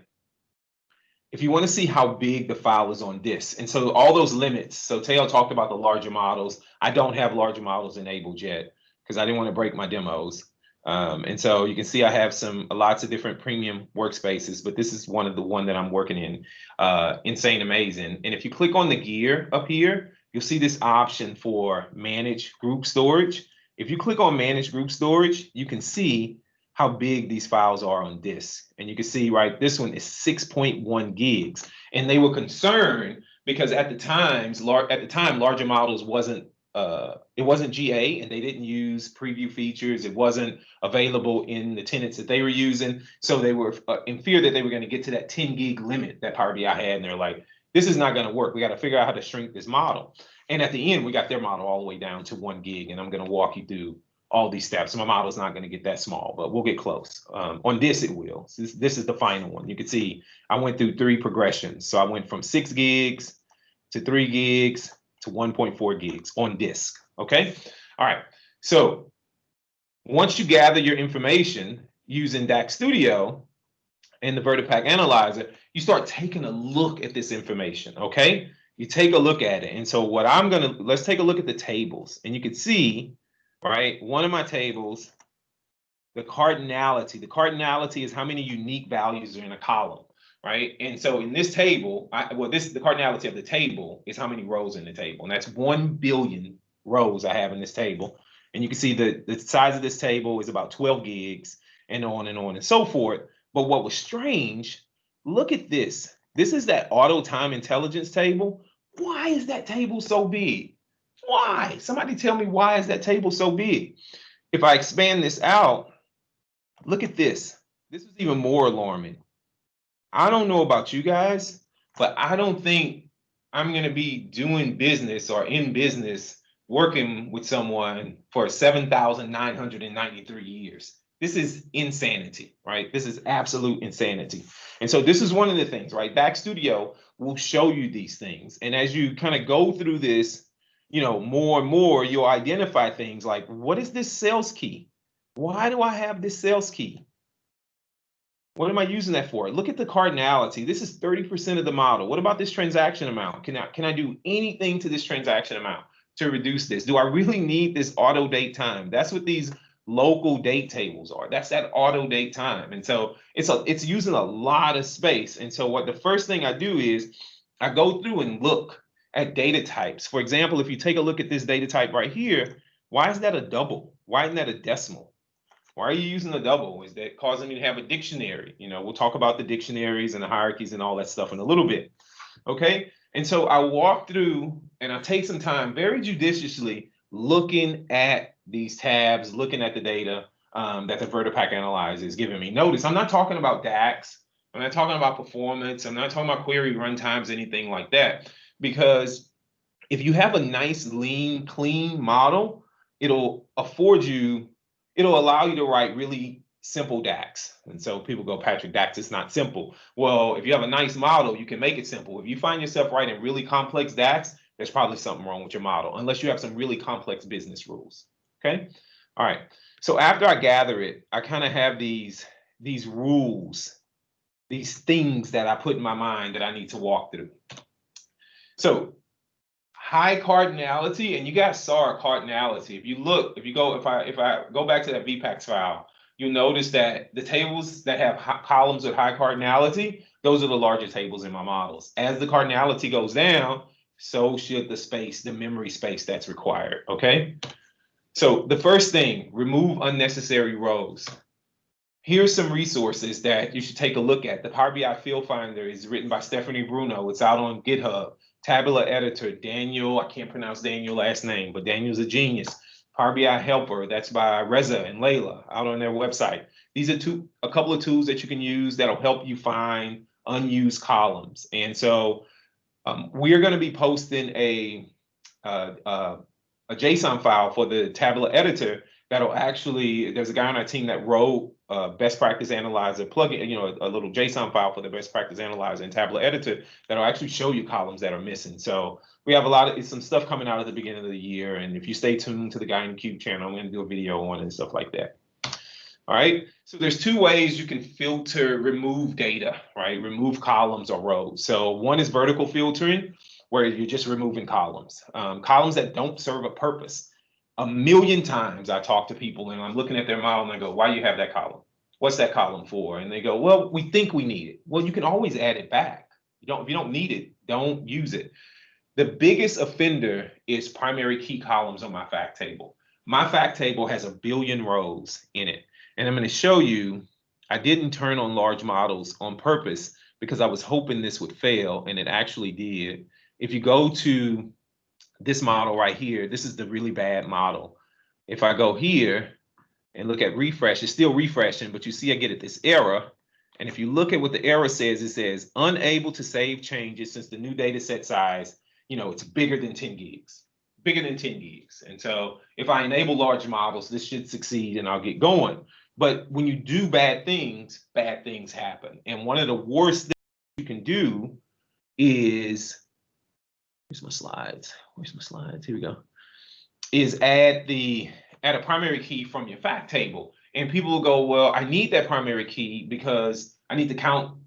if you want to see how big the file is on disk, and so all those limits, so Teo talked about the larger models. I don't have larger models enabled yet because I didn't want to break my demos. And so you can see I have lots of different premium workspaces, but this is one that I'm working in, Insane Amazing. And if you click on the gear up here, you'll see this option for manage group storage. If you click on manage group storage, you can see how big these files are on disk. And you can see, right, this one is 6.1 gigs. And they were concerned because at the time, larger models wasn't GA, and they didn't use preview features. It wasn't available in the tenants that they were using. So they were in fear that they were going to get to that 10 gig limit that Power BI had. And they're like, this is not going to work. We got to figure out how to shrink this model. And at the end, we got their model all the way down to 1 gig. And I'm going to walk you through all these steps. So my model is not going to get that small, but we'll get close. On this, it will. This is the final one. You can see I went through 3 progressions. So I went from 6 gigs to 3 gigs to 1.4 gigs on disk. Okay. All right. So once you gather your information using DAX Studio and the VertiPack Analyzer, you start taking a look at this information. Okay. You take a look at it. And so let's take a look at the tables, and you can see, right, one of my tables, the cardinality. The cardinality is how many unique values are in a column, right? And so in this table, the cardinality of the table is how many rows in the table. And that's 1 billion rows I have in this table. And you can see the size of this table is about 12 gigs, and on and so forth. But what was strange, look at this. This is that auto time intelligence table. Why is that table so big? Why? Somebody tell me, why is that table so big? If I expand this out, look at this. This is even more alarming. I don't know about you guys, but I don't think I'm going to be doing business or in business working with someone for 7,993 years. This is insanity, right? This is absolute insanity. And so this is one of the things, right? DAX Studio will show you these things. And as you kind of go through this, more and more, you'll identify things like, what is this sales key? Why do I have this sales key? What am I using that for? Look at the cardinality. This is 30% of the model. What about this transaction amount? Can I do anything to this transaction amount to reduce this? Do I really need this auto date time? That's what these local date tables are. That's that auto date time. And so it's using a lot of space. And so the first thing I do is I go through and look at data types. For example, if you take a look at this data type right here, why is that a double? Why isn't that a decimal? Why are you using a double? Is that causing me to have a dictionary? We'll talk about the dictionaries and the hierarchies and all that stuff in a little bit. Okay. And so I walk through and I take some time very judiciously looking at these tabs, looking at the data that the VertiPack Analyzer is giving me. Notice I'm not talking about DAX. I'm not talking about performance. I'm not talking about query runtimes, anything like that. Because if you have a nice, lean, clean model, it'll allow you to write really simple DAX. And so people go, Patrick, DAX is not simple. Well, if you have a nice model, you can make it simple. If you find yourself writing really complex DAX, there's probably something wrong with your model, unless you have some really complex business rules. Okay. All right. So after I gather it, I kind of have these rules, these things that I put in my mind that I need to walk through. So high cardinality, and you guys saw our cardinality. If I go back to that VPAX file, you'll notice that the tables that have columns with high cardinality, those are the larger tables in my models. As the cardinality goes down, so should the memory space that's required, okay? So the first thing, remove unnecessary rows. Here's some resources that you should take a look at. The Power BI Field Finder is written by Stephanie Bruno. It's out on GitHub. Tabular Editor, Daniel, I can't pronounce Daniel's last name, but Daniel's a genius. Power BI Helper, that's by Reza and Layla, out on their website. These are a couple of tools that you can use that'll help you find unused columns. And so we're going to be posting a JSON file for the Tabular Editor that'll actually, there's a guy on our team that wrote best practice analyzer plugin, a little JSON file for the best practice analyzer and Tabular Editor that'll actually show you columns that are missing. So we have some stuff coming out at the beginning of the year. And if you stay tuned to the Guy in the Cube channel, I'm going to do a video on it and stuff like that. All right. So there's two ways you can remove data, right? Remove columns or rows. So one is vertical filtering, where you're just removing columns, columns that don't serve a purpose. A million times I talk to people and I'm looking at their model and I go, why do you have that column? What's that column for? And they go, well, we think we need it. Well, you can always add it back. If you don't need it, don't use it. The biggest offender is primary key columns on my fact table. My fact table has 1 billion rows in it. And I'm going to show you, I didn't turn on large models on purpose because I was hoping this would fail, and it actually did. If you go to this model right here, this is the really bad model. If I go here and look at refresh, it's still refreshing, but you see I get this error. And if you look at what the error says, it says unable to save changes since the new data set size, it's bigger than 10 gigs, bigger than 10 gigs. And so if I enable large models, this should succeed and I'll get going. But when you do bad things happen. And one of the worst things you can do is, where's my slides? Here we go. Is add a primary key from your fact table. And people will go, well, I need that primary key because I need to count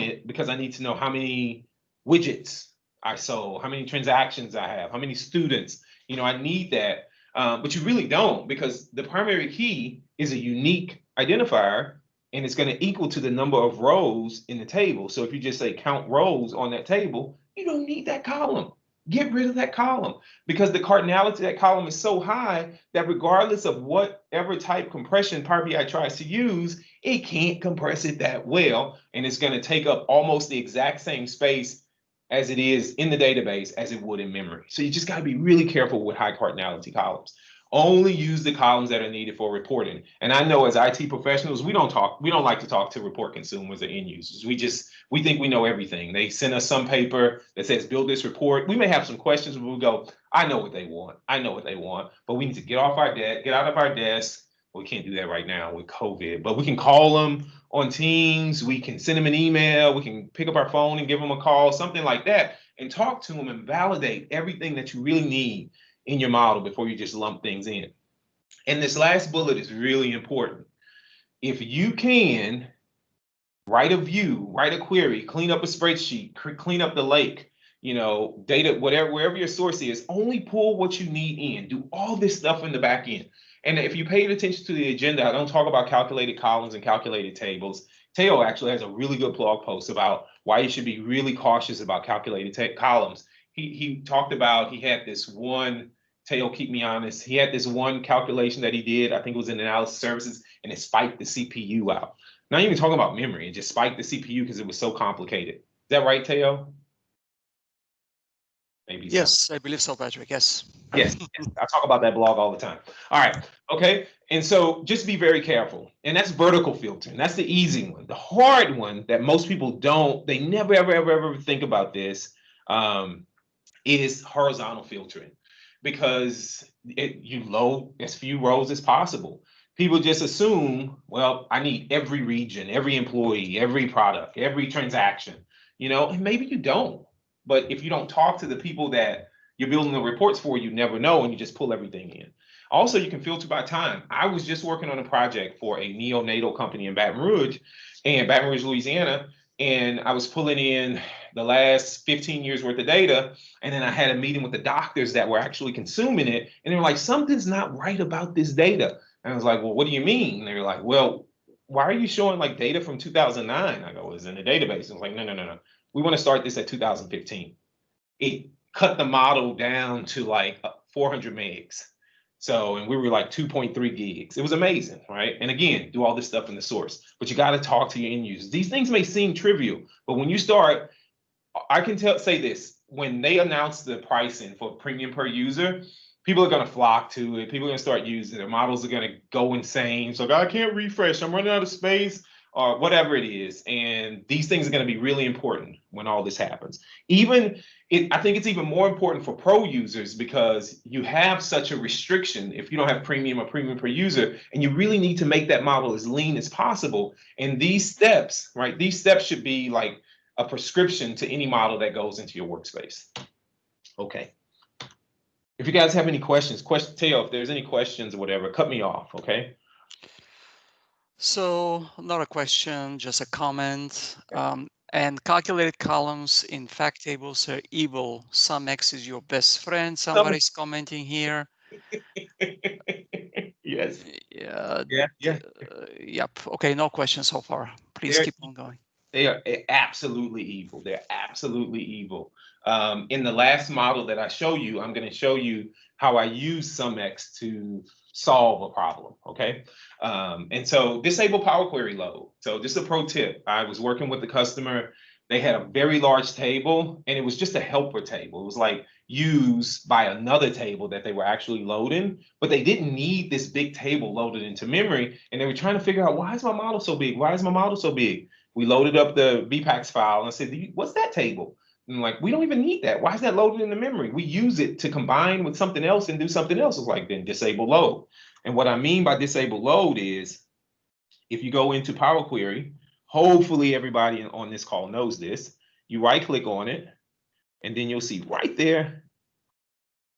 it because I need to know how many widgets I sold, how many transactions I have, how many students. I need that. But you really don't, because the primary key is a unique identifier and it's going to equal to the number of rows in the table. So if you just say count rows on that table, you don't need that column. Get rid of that column, because the cardinality of that column is so high that regardless of whatever type compression Power BI tries to use, it can't compress it that well. And it's going to take up almost the exact same space as it is in the database as it would in memory. So you just got to be really careful with high cardinality columns. Only use the columns that are needed for reporting. And I know as IT professionals, we don't like to talk to report consumers or end users. We think we know everything. They send us some paper that says build this report. We may have some questions, but we'll go, I know what they want. But we need to get out of our desk. We can't do that right now with COVID, but we can call them on Teams. We can send them an email. We can pick up our phone and give them a call, something like that, and talk to them and validate everything that you really need in your model before you just lump things in. And this last bullet is really important. If you can write a view, write a query, clean up a spreadsheet, clean up the lake, data, wherever your source is, only pull what you need in. Do all this stuff in the back end. And if you paid attention to the agenda, I don't talk about calculated columns and calculated tables. Teo actually has a really good blog post about why you should be really cautious about calculated columns. He talked about, he had this one, Teo, keep me honest, he had this one calculation that he did, I think it was in analysis services, and it spiked the CPU out. Not even talking about memory, it just spiked the CPU because it was so complicated. Is that right, Teo? Maybe yes, so. I believe so, Patrick. Yes. Yes, I talk about that blog all the time. All right, okay. And so just be very careful. And that's vertical filtering. That's the easy one. The hard one that most people they never, ever think about this is horizontal filtering, because you load as few rows as possible. People just assume, well, I need every region, every employee, every product, every transaction, and maybe you don't. But if you don't talk to the people that you're building the reports for, you never know, and you just pull everything in. Also, you can filter by time. I was just working on a project for a neonatal company in Baton Rouge, Louisiana, and I was pulling in the last 15 years worth of data. And then I had a meeting with the doctors that were actually consuming it. And they were like, something's not right about this data. And I was like, well, what do you mean? And they were like, well, why are you showing like data from 2009? I go, it's in the database. I was like, no. We want to start this at 2015. It cut the model down to like 400 megs. So, and we were like 2.3 gigs. It was amazing, right? And again, do all this stuff in the source, but you got to talk to your end users. These things may seem trivial, but when you start, I can say this, when they announce the pricing for premium per user, people are going to flock to it. People are going to start using it. Their models are going to go insane. So I can't refresh. I'm running out of space or whatever it is. And these things are going to be really important when all this happens. I think it's even more important for pro users because you have such a restriction if you don't have premium or premium per user, and you really need to make that model as lean as possible. And these steps, right? These steps should be like a prescription to any model that goes into your workspace. Okay. If you guys have any questions, Teo, if there's any questions or whatever, cut me off, okay? So not a question, just a comment. And calculated columns in fact tables are evil. Some X is your best friend. Somebody's commenting here. Yes. Yeah. Yeah. Yep. Okay, no questions so far. Please keep on going. They are absolutely evil. They're absolutely evil. In the last model that I show you, I'm going to show you how I use SumX to solve a problem, okay? And so disable Power Query load. So just a pro tip, I was working with the customer. They had a very large table, and it was just a helper table. It was like used by another table that they were actually loading, but they didn't need this big table loaded into memory, and they were trying to figure out, why is my model so big? Why is my model so big? We loaded up the VPAX file and I said, what's that table? And like, we don't even need that. Why is that loaded in the memory? We use it to combine with something else and do something else. It's like, then disable load. And what I mean by disable load is, if you go into Power Query, hopefully everybody on this call knows this, you right click on it, and then you'll see right there,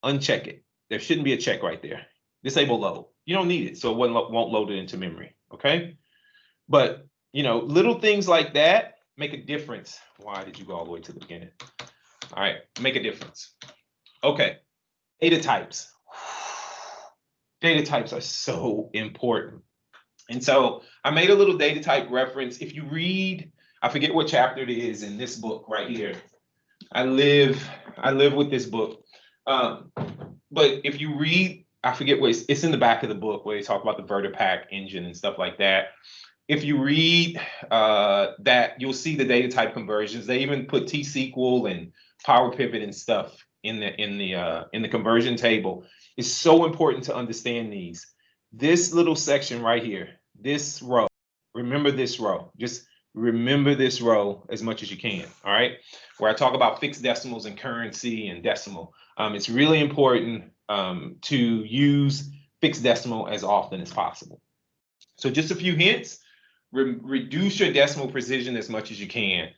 uncheck it. There shouldn't be a check right there. Disable load. You don't need it, so it won't load it into memory, okay? But little things like that make a difference. Why did you go all the way to the beginning? All right, make a difference. Okay, data types. Data types are so important. And so I made a little data type reference. If you read, I forget what chapter it is in this book right here. I live with this book. But if you read, I forget what it's in the back of the book where they talk about the VertiPack engine and stuff like that. If you read that, you'll see the data type conversions. They even put T-SQL and Power Pivot and stuff in the conversion table. It's so important to understand these. This little section right here, this row, remember this row. Just remember this row as much as you can, all right? Where I talk about fixed decimals and currency and decimal. It's really important to use fixed decimal as often as possible. So just a few hints. Reduce your decimal precision as much as you can.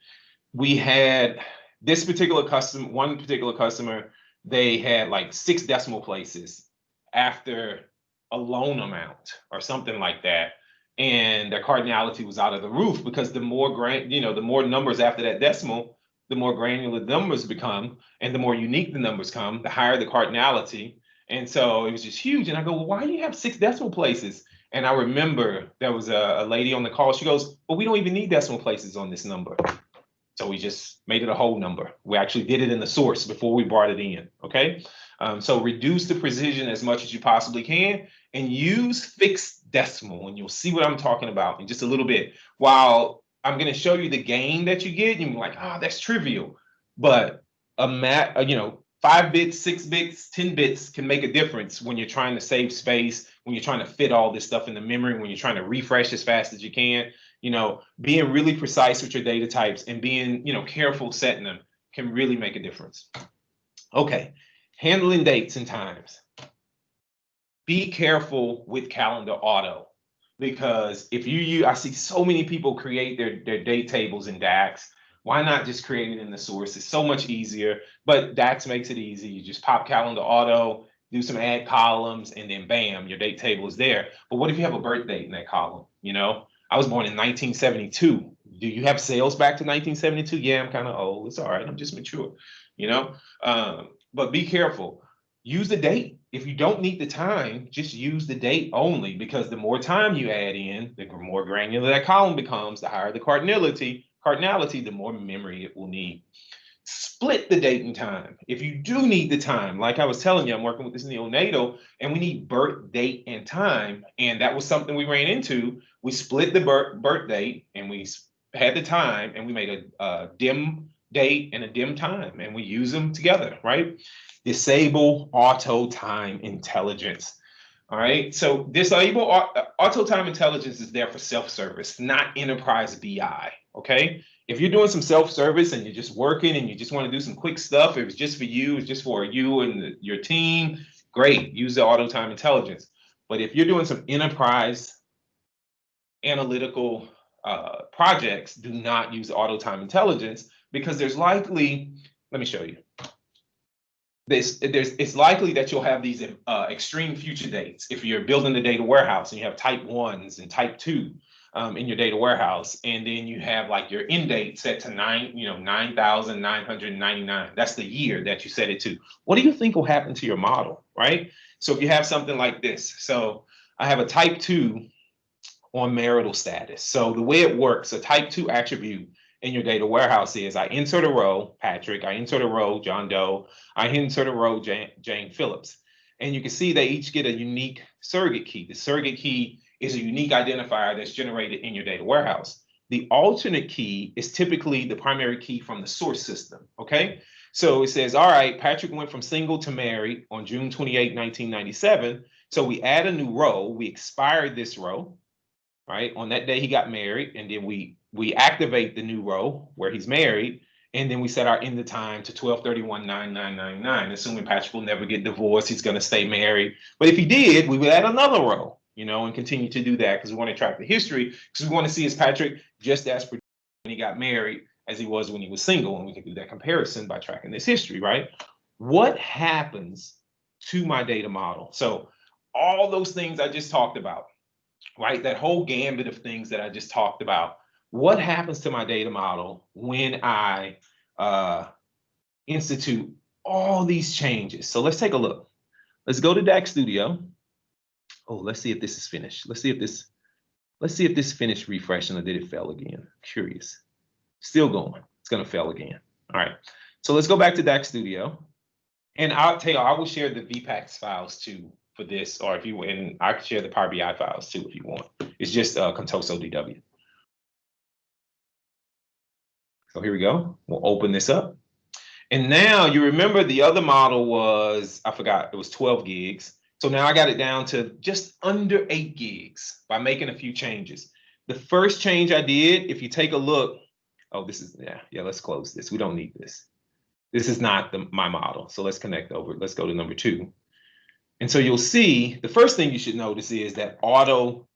We had this particular one particular customer, they had like 6 decimal places after a loan amount or something like that. And their cardinality was out of the roof because the more the more numbers after that decimal, the more granular the numbers become, and the more unique the numbers come, the higher the cardinality. And so it was just huge. And I go, well, why do you have 6 decimal places? And I remember there was a lady on the call. She goes, well, we don't even need decimal places on this number. So we just made it a whole number. We actually did it in the source before we brought it in, okay? So reduce the precision as much as you possibly can and use fixed decimal, and you'll see what I'm talking about in just a little bit. While I'm gonna show you the gain that you get, you're like, that's trivial. But 5 bits, 6 bits, 10 bits can make a difference when you're trying to save space, when you're trying to fit all this stuff in the memory, when you're trying to refresh as fast as you can. Being really precise with your data types and being, careful setting them can really make a difference. Okay, handling dates and times. Be careful with calendar auto, because if I see so many people create their date tables in DAX. Why not just create it in the source? It's so much easier, but DAX makes it easy. You just pop calendar auto, do some add columns, and then bam, your date table is there. But what if you have a birth date in that column? I was born in 1972. Do you have sales back to 1972? Yeah, I'm kind of old. It's all right. I'm just mature, you know? But be careful. Use the date. If you don't need the time, just use the date only, because the more time you add in, the more granular that column becomes, the higher the cardinality, the more memory it will need. Split the date and time. If you do need the time, like I was telling you, I'm working with this neonatal and we need birth date and time. And that was something we ran into. We split the birth date and we had the time, and we made a dim date and a dim time, and we use them together, right? Disable auto time intelligence. All right. So disable auto time intelligence is there for self-service, not enterprise BI. Okay. If you're doing some self-service and you're just working and you just want to do some quick stuff, if it's just for you, it's just for you and your team, great. Use the auto time intelligence. But if you're doing some enterprise analytical projects, do not use auto time intelligence, because there's likely, let me show you. It's likely that you'll have these extreme future dates. If you're building a data warehouse and you have type 1s and type 2 in your data warehouse, and then you have like your end date set to 9,999. That's the year that you set it to. What do you think will happen to your model, right? So if you have something like this, so I have a type 2 on marital status. So the way it works, a type 2 attribute in your data warehouse is I insert a row, Patrick, I insert a row, John Doe, I insert a row, Jane Phillips. And you can see they each get a unique surrogate key. The surrogate key is a unique identifier that's generated in your data warehouse. The alternate key is typically the primary key from the source system, okay? So it says, all right, Patrick went from single to married on June 28, 1997. So we add a new row, we expired this row, right? On that day he got married, and then we activate the new row where he's married, and then we set our end of time to 12/31/9999, assuming Patrick will never get divorced, he's going to stay married. But if he did, we would add another row, you know, and continue to do that, because we want to track the history, because we want to see is Patrick just as productive when he got married as he was when he was single, and we can do that comparison by tracking this history, right? What happens to my data model? So all those things I just talked about, right? That whole gambit of things that I just talked about. What happens to my data model when I institute all these changes? So let's take a look. Let's go to DAX Studio. Oh, let's see if this is finished. Let's see if this finished refreshing, or did it fail again? Curious. Still going. It's going to fail again. All right. So let's go back to DAX Studio. And I'll tell you, I will share the VPAX files too for this, or if you, and I can share the Power BI files too if you want. It's just Contoso DW. So here we go. We'll open this up. And now you remember the other model was, I forgot, it was 12 gigs. So now I got it down to just under 8 gigs by making a few changes. The first change I did, if you take a look, oh, this is, yeah, let's close this. We don't need this. This is not my model. So let's connect over. Let's go to number 2. And so you'll see, the first thing you should notice is that those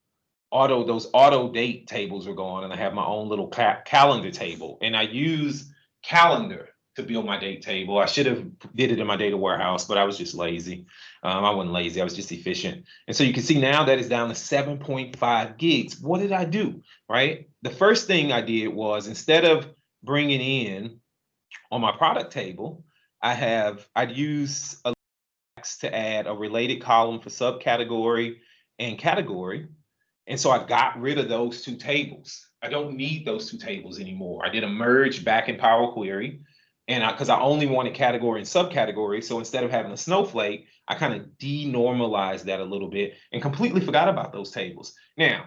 auto date tables are gone, and I have my own little calendar table, and I use calendar to build my date table. I should have did it in my data warehouse, but I was just lazy. I wasn't lazy, I was just efficient. And so you can see now that is down to 7.5 gigs. What did I do, right? The first thing I did was, instead of bringing in on my product table, I'd use a to add a related column for subcategory and category. And so I got rid of those 2 tables. I don't need those 2 tables anymore. I did a merge back in Power Query, and because I only wanted category and subcategory. So instead of having a snowflake, I kind of denormalized that a little bit and completely forgot about those tables. Now,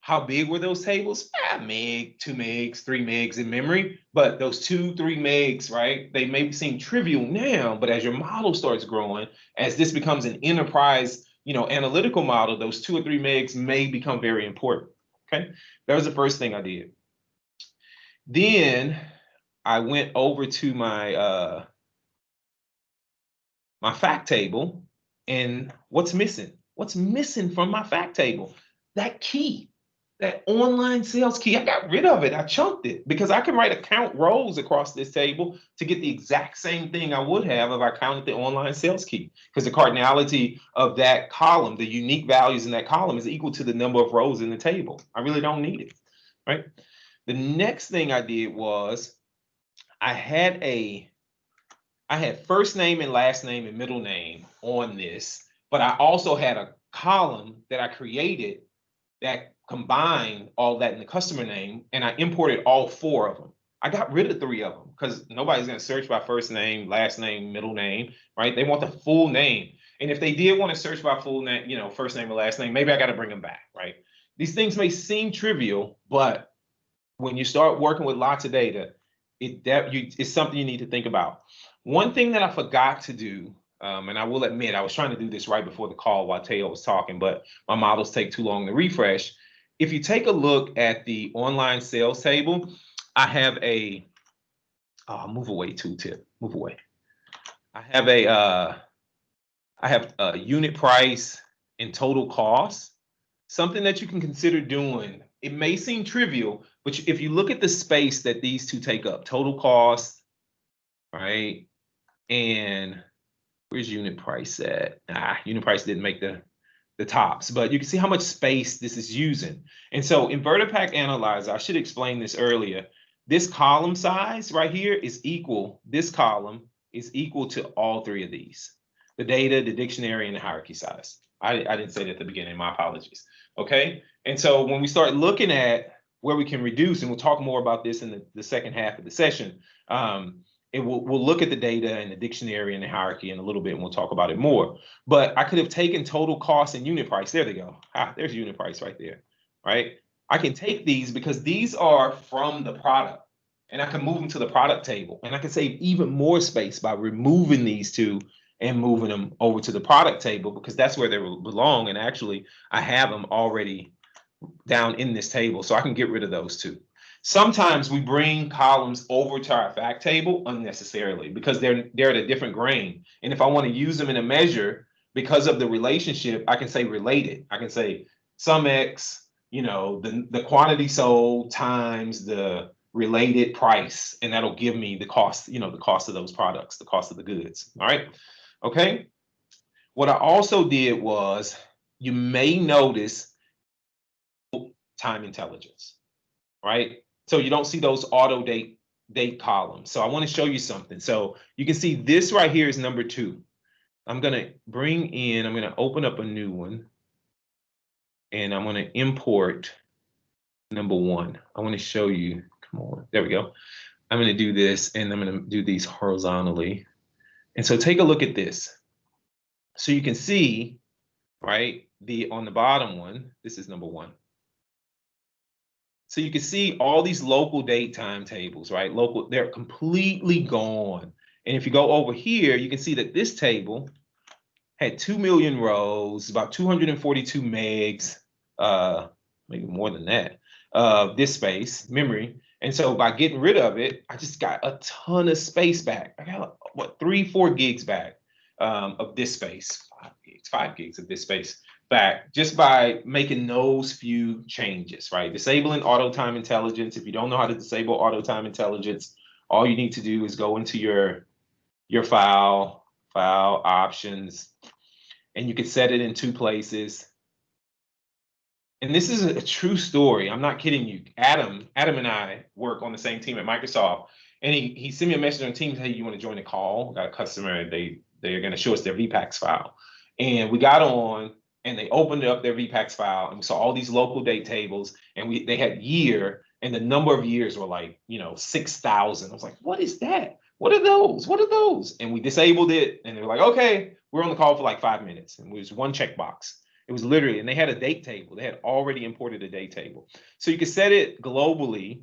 how big were those tables? Meg, 2 megs, 3 megs in memory. But those 2, 3 megs, right? They may seem trivial now, but as your model starts growing, as this becomes an enterprise, analytical model, those 2 or 3 megs may become very important. Okay, that was the first thing I did. Then I went over to my my fact table, and what's missing? What's missing from my fact table? That key. That online sales key, I got rid of it. I chunked it, because I can write account rows across this table to get the exact same thing I would have if I counted the online sales key, because the cardinality of that column, the unique values in that column, is equal to the number of rows in the table. I really don't need it, right? The next thing I did was I had first name and last name and middle name on this, but I also had a column that I created that combined all that in the customer name, and I imported all 4 of them. I got rid of 3 of them because nobody's going to search by first name, last name, middle name, right? They want the full name. And if they did want to search by full name, first name and last name, maybe I got to bring them back, right? These things may seem trivial, but when you start working with lots of data, it's something you need to think about. One thing that I forgot to do, and I will admit, I was trying to do this right before the call while Teo was talking, but my models take too long to refresh. If you take a look at the online sales table, I have move away tooltip, move away. I have a unit price and total cost, something that you can consider doing. It may seem trivial, but if you look at the space that these two take up, total cost, right? And where's unit price at? Unit price didn't make the tops, but you can see how much space this is using. And so in VertiPack Analyzer, I should explain this earlier. This column size right here is equal, this column is equal to all 3 of these, the data, the dictionary, and the hierarchy size. I didn't say that at the beginning, my apologies. Okay, and so when we start looking at where we can reduce, and we'll talk more about this in the second half of the session, we'll look at the data and the dictionary and the hierarchy in a little bit, and we'll talk about it more. But I could have taken total cost and unit price. There they go. There's unit price right there, right? I can take these because these are from the product, and I can move them to the product table, and I can save even more space by removing these 2 and moving them over to the product table, because that's where they belong. And actually, I have them already down in this table, so I can get rid of those 2. Sometimes we bring columns over to our fact table unnecessarily because they're at a different grain. And if I want to use them in a measure, because of the relationship, I can say related. I can say sum X, the quantity sold times the related price, and that'll give me the cost, the cost of those products, the cost of the goods. All right. Okay. What I also did was, you may notice time intelligence, right? So you don't see those auto date columns. So I want to show you something. So you can see this right here is number 2. I'm going to open up a new one, and I'm going to import number 1. I want to show you, come on, there we go. I'm going to do this, and I'm going to do these horizontally. And so take a look at this. So you can see, right, on the bottom one, this is number 1. So you can see all these local date time tables, right? They're completely gone. And if you go over here, you can see that this table had 2 million rows, about 242 megs, maybe more than that, disk space, memory. And so by getting rid of it, I just got a ton of space back. I got, 3-4 gigs back of disk space, 5 gigs of disk space back, just by making those few changes, right? Disabling auto time intelligence. If you don't know how to disable auto time intelligence, all you need to do is go into your file options, and you can set it in 2 places. And this is a true story. I'm not kidding you. Adam and I work on the same team at Microsoft, and he sent me a message on Teams, hey, you want to join a call? Got a customer, they're going to show us their VPAX file. And we got on, and they opened up their VPAX file, and we saw all these local date tables, and they had year, and the number of years were like, 6,000. I was like, what is that? What are those? What are those? And we disabled it, and they're like, okay, we're on the call for like 5 minutes. And it was 1 checkbox. It was literally, and they had a date table. They had already imported a date table. So you can set it globally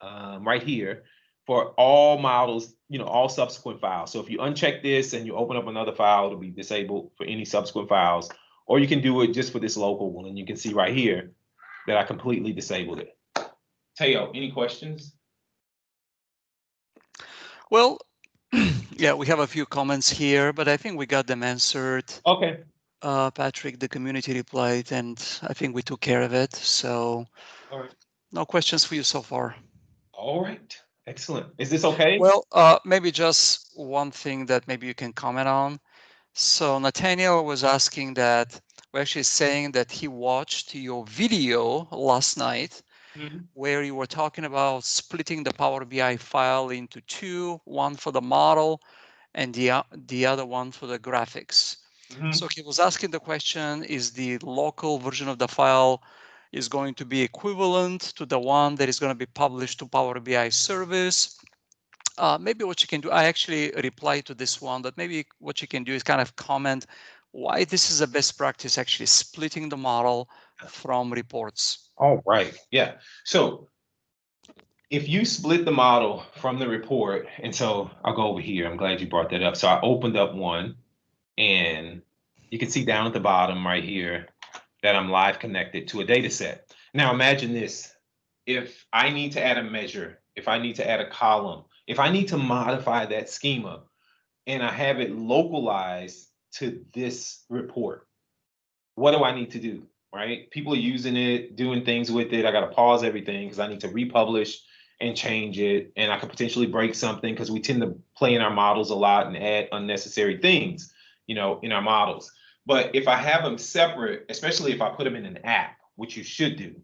right here for all models, all subsequent files. So if you uncheck this and you open up another file, it'll be disabled for any subsequent files. Or you can do it just for this local one. And you can see right here that I completely disabled it. Teo, any questions? Well, yeah, we have a few comments here, but I think we got them answered. Okay. Patrick, the community replied, and I think we took care of it. So all right. No questions for you so far. All right. Excellent. Is this okay? Well, maybe just one thing that maybe you can comment on. So Nathaniel was asking that, we're actually saying that he watched your video last night where you were talking about splitting the Power BI file into two, one for the model and the other one for the graphics. So he was asking the question, is the local version of the file is going to be equivalent to the one that is going to be published to Power BI service? Maybe what you can do, I actually replied to this one, but maybe what you can do is kind of comment why this is a best practice, actually splitting the model from reports. All right. Yeah. So if you split the model from the report, and so I'll go over here. I'm glad you brought that up. So I opened up one, and you can see down at the bottom right here that I'm live connected to a data set. Now imagine this. If I need to add a measure, if I need to add a column, if I need to modify that schema, and I have it localized to this report, what do I need to do, right? People are using it, doing things with it. I got to pause everything because I need to republish and change it. And I could potentially break something because we tend to play in our models a lot and add unnecessary things, in our models. But if I have them separate, especially if I put them in an app, which you should do,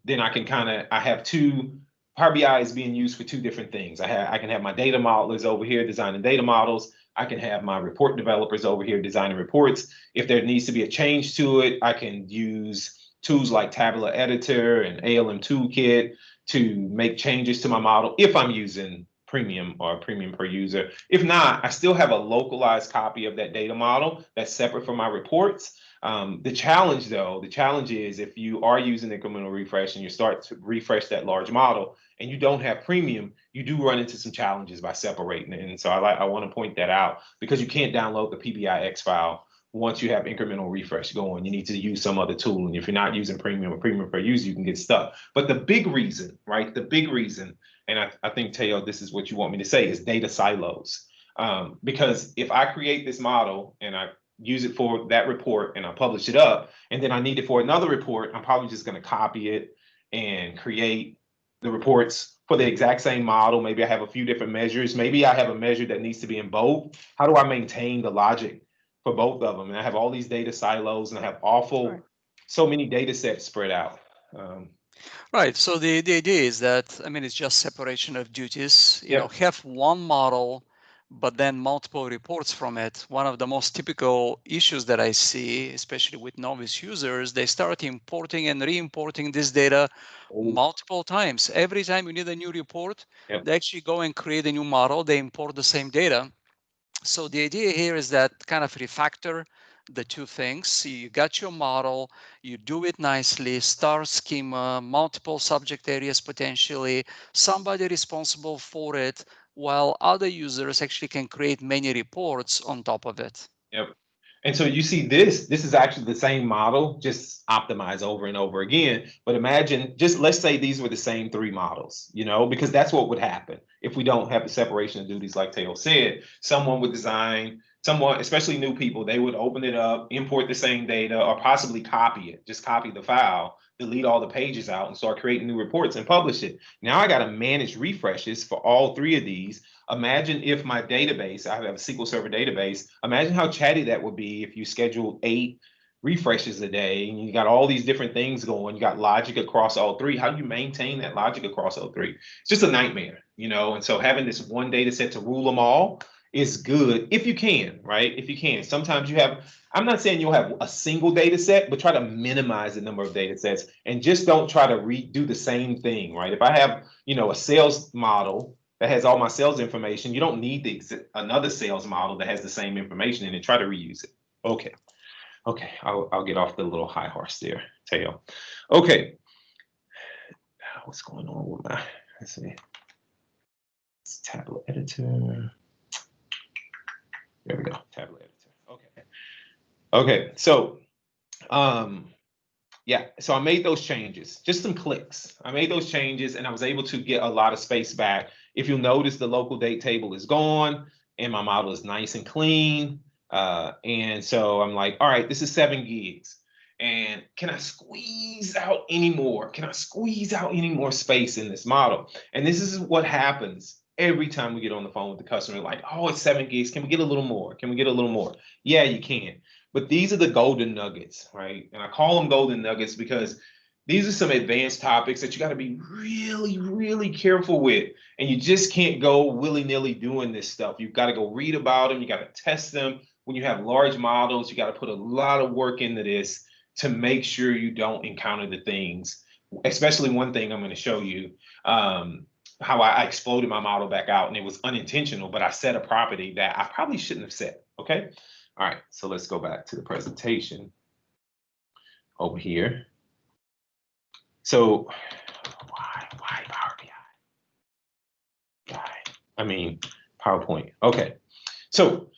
then I have two. Power BI is being used for two different things. I can have my data modelers over here designing data models. I can have my report developers over here designing reports. If there needs to be a change to it, I can use tools like Tabular Editor and ALM Toolkit to make changes to my model if I'm using premium or premium per user. If not, I still have a localized copy of that data model that's separate from my reports. The challenge is if you are using incremental refresh and you start to refresh that large model and you don't have premium, you do run into some challenges by separating it. And so I want to point that out because you can't download the PBIX file once you have incremental refresh going. You need to use some other tool. And if you're not using premium or premium per user, you can get stuck. But the big reason, right? The big reason, and I think, Teo, this is what you want me to say, is data silos. Because if I create this model and I use it for that report and I publish it up, and then I need it for another report, I'm probably just going to copy it and create the reports for the exact same model. Maybe I have a few different measures. Maybe I have a measure that needs to be in both. How do I maintain the logic for both of them? And I have all these data silos and I have so many data sets spread out. Right. So the idea is that, it's just separation of duties. Have one model, but then multiple reports from it. One of the most typical issues that I see, especially with novice users, they start importing and re-importing this data multiple times. Every time you need a new report, they actually go and create a new model. They import the same data. So the idea here is that kind of refactor the two things. You got your model, you do it nicely, star schema, multiple subject areas potentially, somebody responsible for it, while other users actually can create many reports on top of it. Yep. And so you see this is actually the same model, just optimized over and over again. But imagine, let's say these were the same three models, because that's what would happen if we don't have the separation of duties, like Teo said. Someone, especially new people, they would open it up, import the same data, or possibly copy it, just copy the file, delete all the pages out and start creating new reports and publish it. Now I got to manage refreshes for all three of these. Imagine if my database, I have a SQL Server database, imagine how chatty that would be if you scheduled 8 refreshes a day and you got all these different things going, you got logic across all three. How do you maintain that logic across all three? It's just a nightmare, and so having this one data set to rule them all is good if you can, right? If you can. Sometimes I'm not saying you'll have a single data set, but try to minimize the number of data sets and just don't try to redo the same thing, right? If I have, a sales model that has all my sales information, you don't need another sales model that has the same information in it. Try to reuse it. Okay. I'll get off the little high horse there, Teo. Okay. What's going on with let's see. It's Tablet Editor. There we go. Tablet Editor. Okay. So, so I made those changes, just some clicks. I made those changes and I was able to get a lot of space back. If you'll notice, the local date table is gone and my model is nice and clean. And so I'm like, all right, this is 7 gigs. And can I squeeze out any more? Can I squeeze out any more space in this model? And this is what happens every time we get on the phone with the customer, like, oh, it's 7 gigs. Can we get a little more? Can we get a little more? Yeah, you can. But these are the golden nuggets, right? And I call them golden nuggets because these are some advanced topics that you got to be really, really careful with. And you just can't go willy-nilly doing this stuff. You've got to go read about them. You got to test them. When you have large models, you got to put a lot of work into this to make sure you don't encounter the things, especially one thing I'm going to show you, how I exploded my model back out, and it was unintentional, but I set a property that I probably shouldn't have set. Okay. All right. So let's go back to the presentation over here. So why Power BI? I mean, PowerPoint. Okay. So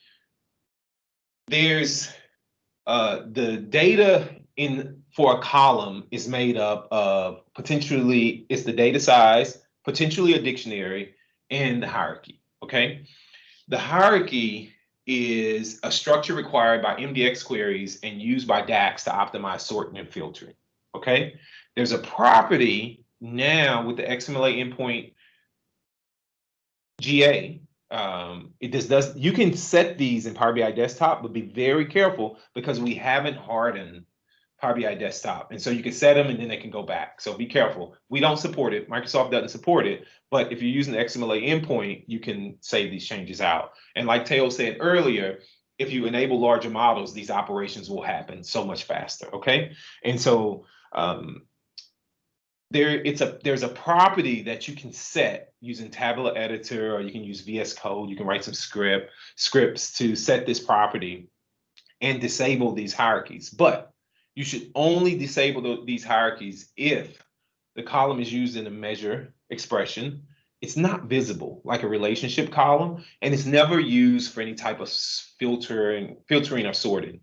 there's the data for a column is made up of potentially, it's the data size, potentially a dictionary, and the hierarchy. Okay. The hierarchy is a structure required by MDX queries and used by DAX to optimize sorting and filtering. Okay. There's a property now with the XMLA endpoint GA. You can set these in Power BI Desktop, but be very careful because we haven't hardened Power BI Desktop. And so you can set them and then they can go back. So be careful. We don't support it. Microsoft doesn't support it. But if you're using the XMLA endpoint, you can save these changes out. And like Teo said earlier, if you enable larger models, these operations will happen so much faster. Okay. And so there's a property that you can set using Tabular Editor, or you can use VS Code. You can write some scripts to set this property and disable these hierarchies. But you should only disable these hierarchies if the column is used in a measure expression. It's not visible like a relationship column, and it's never used for any type of filtering or sorting.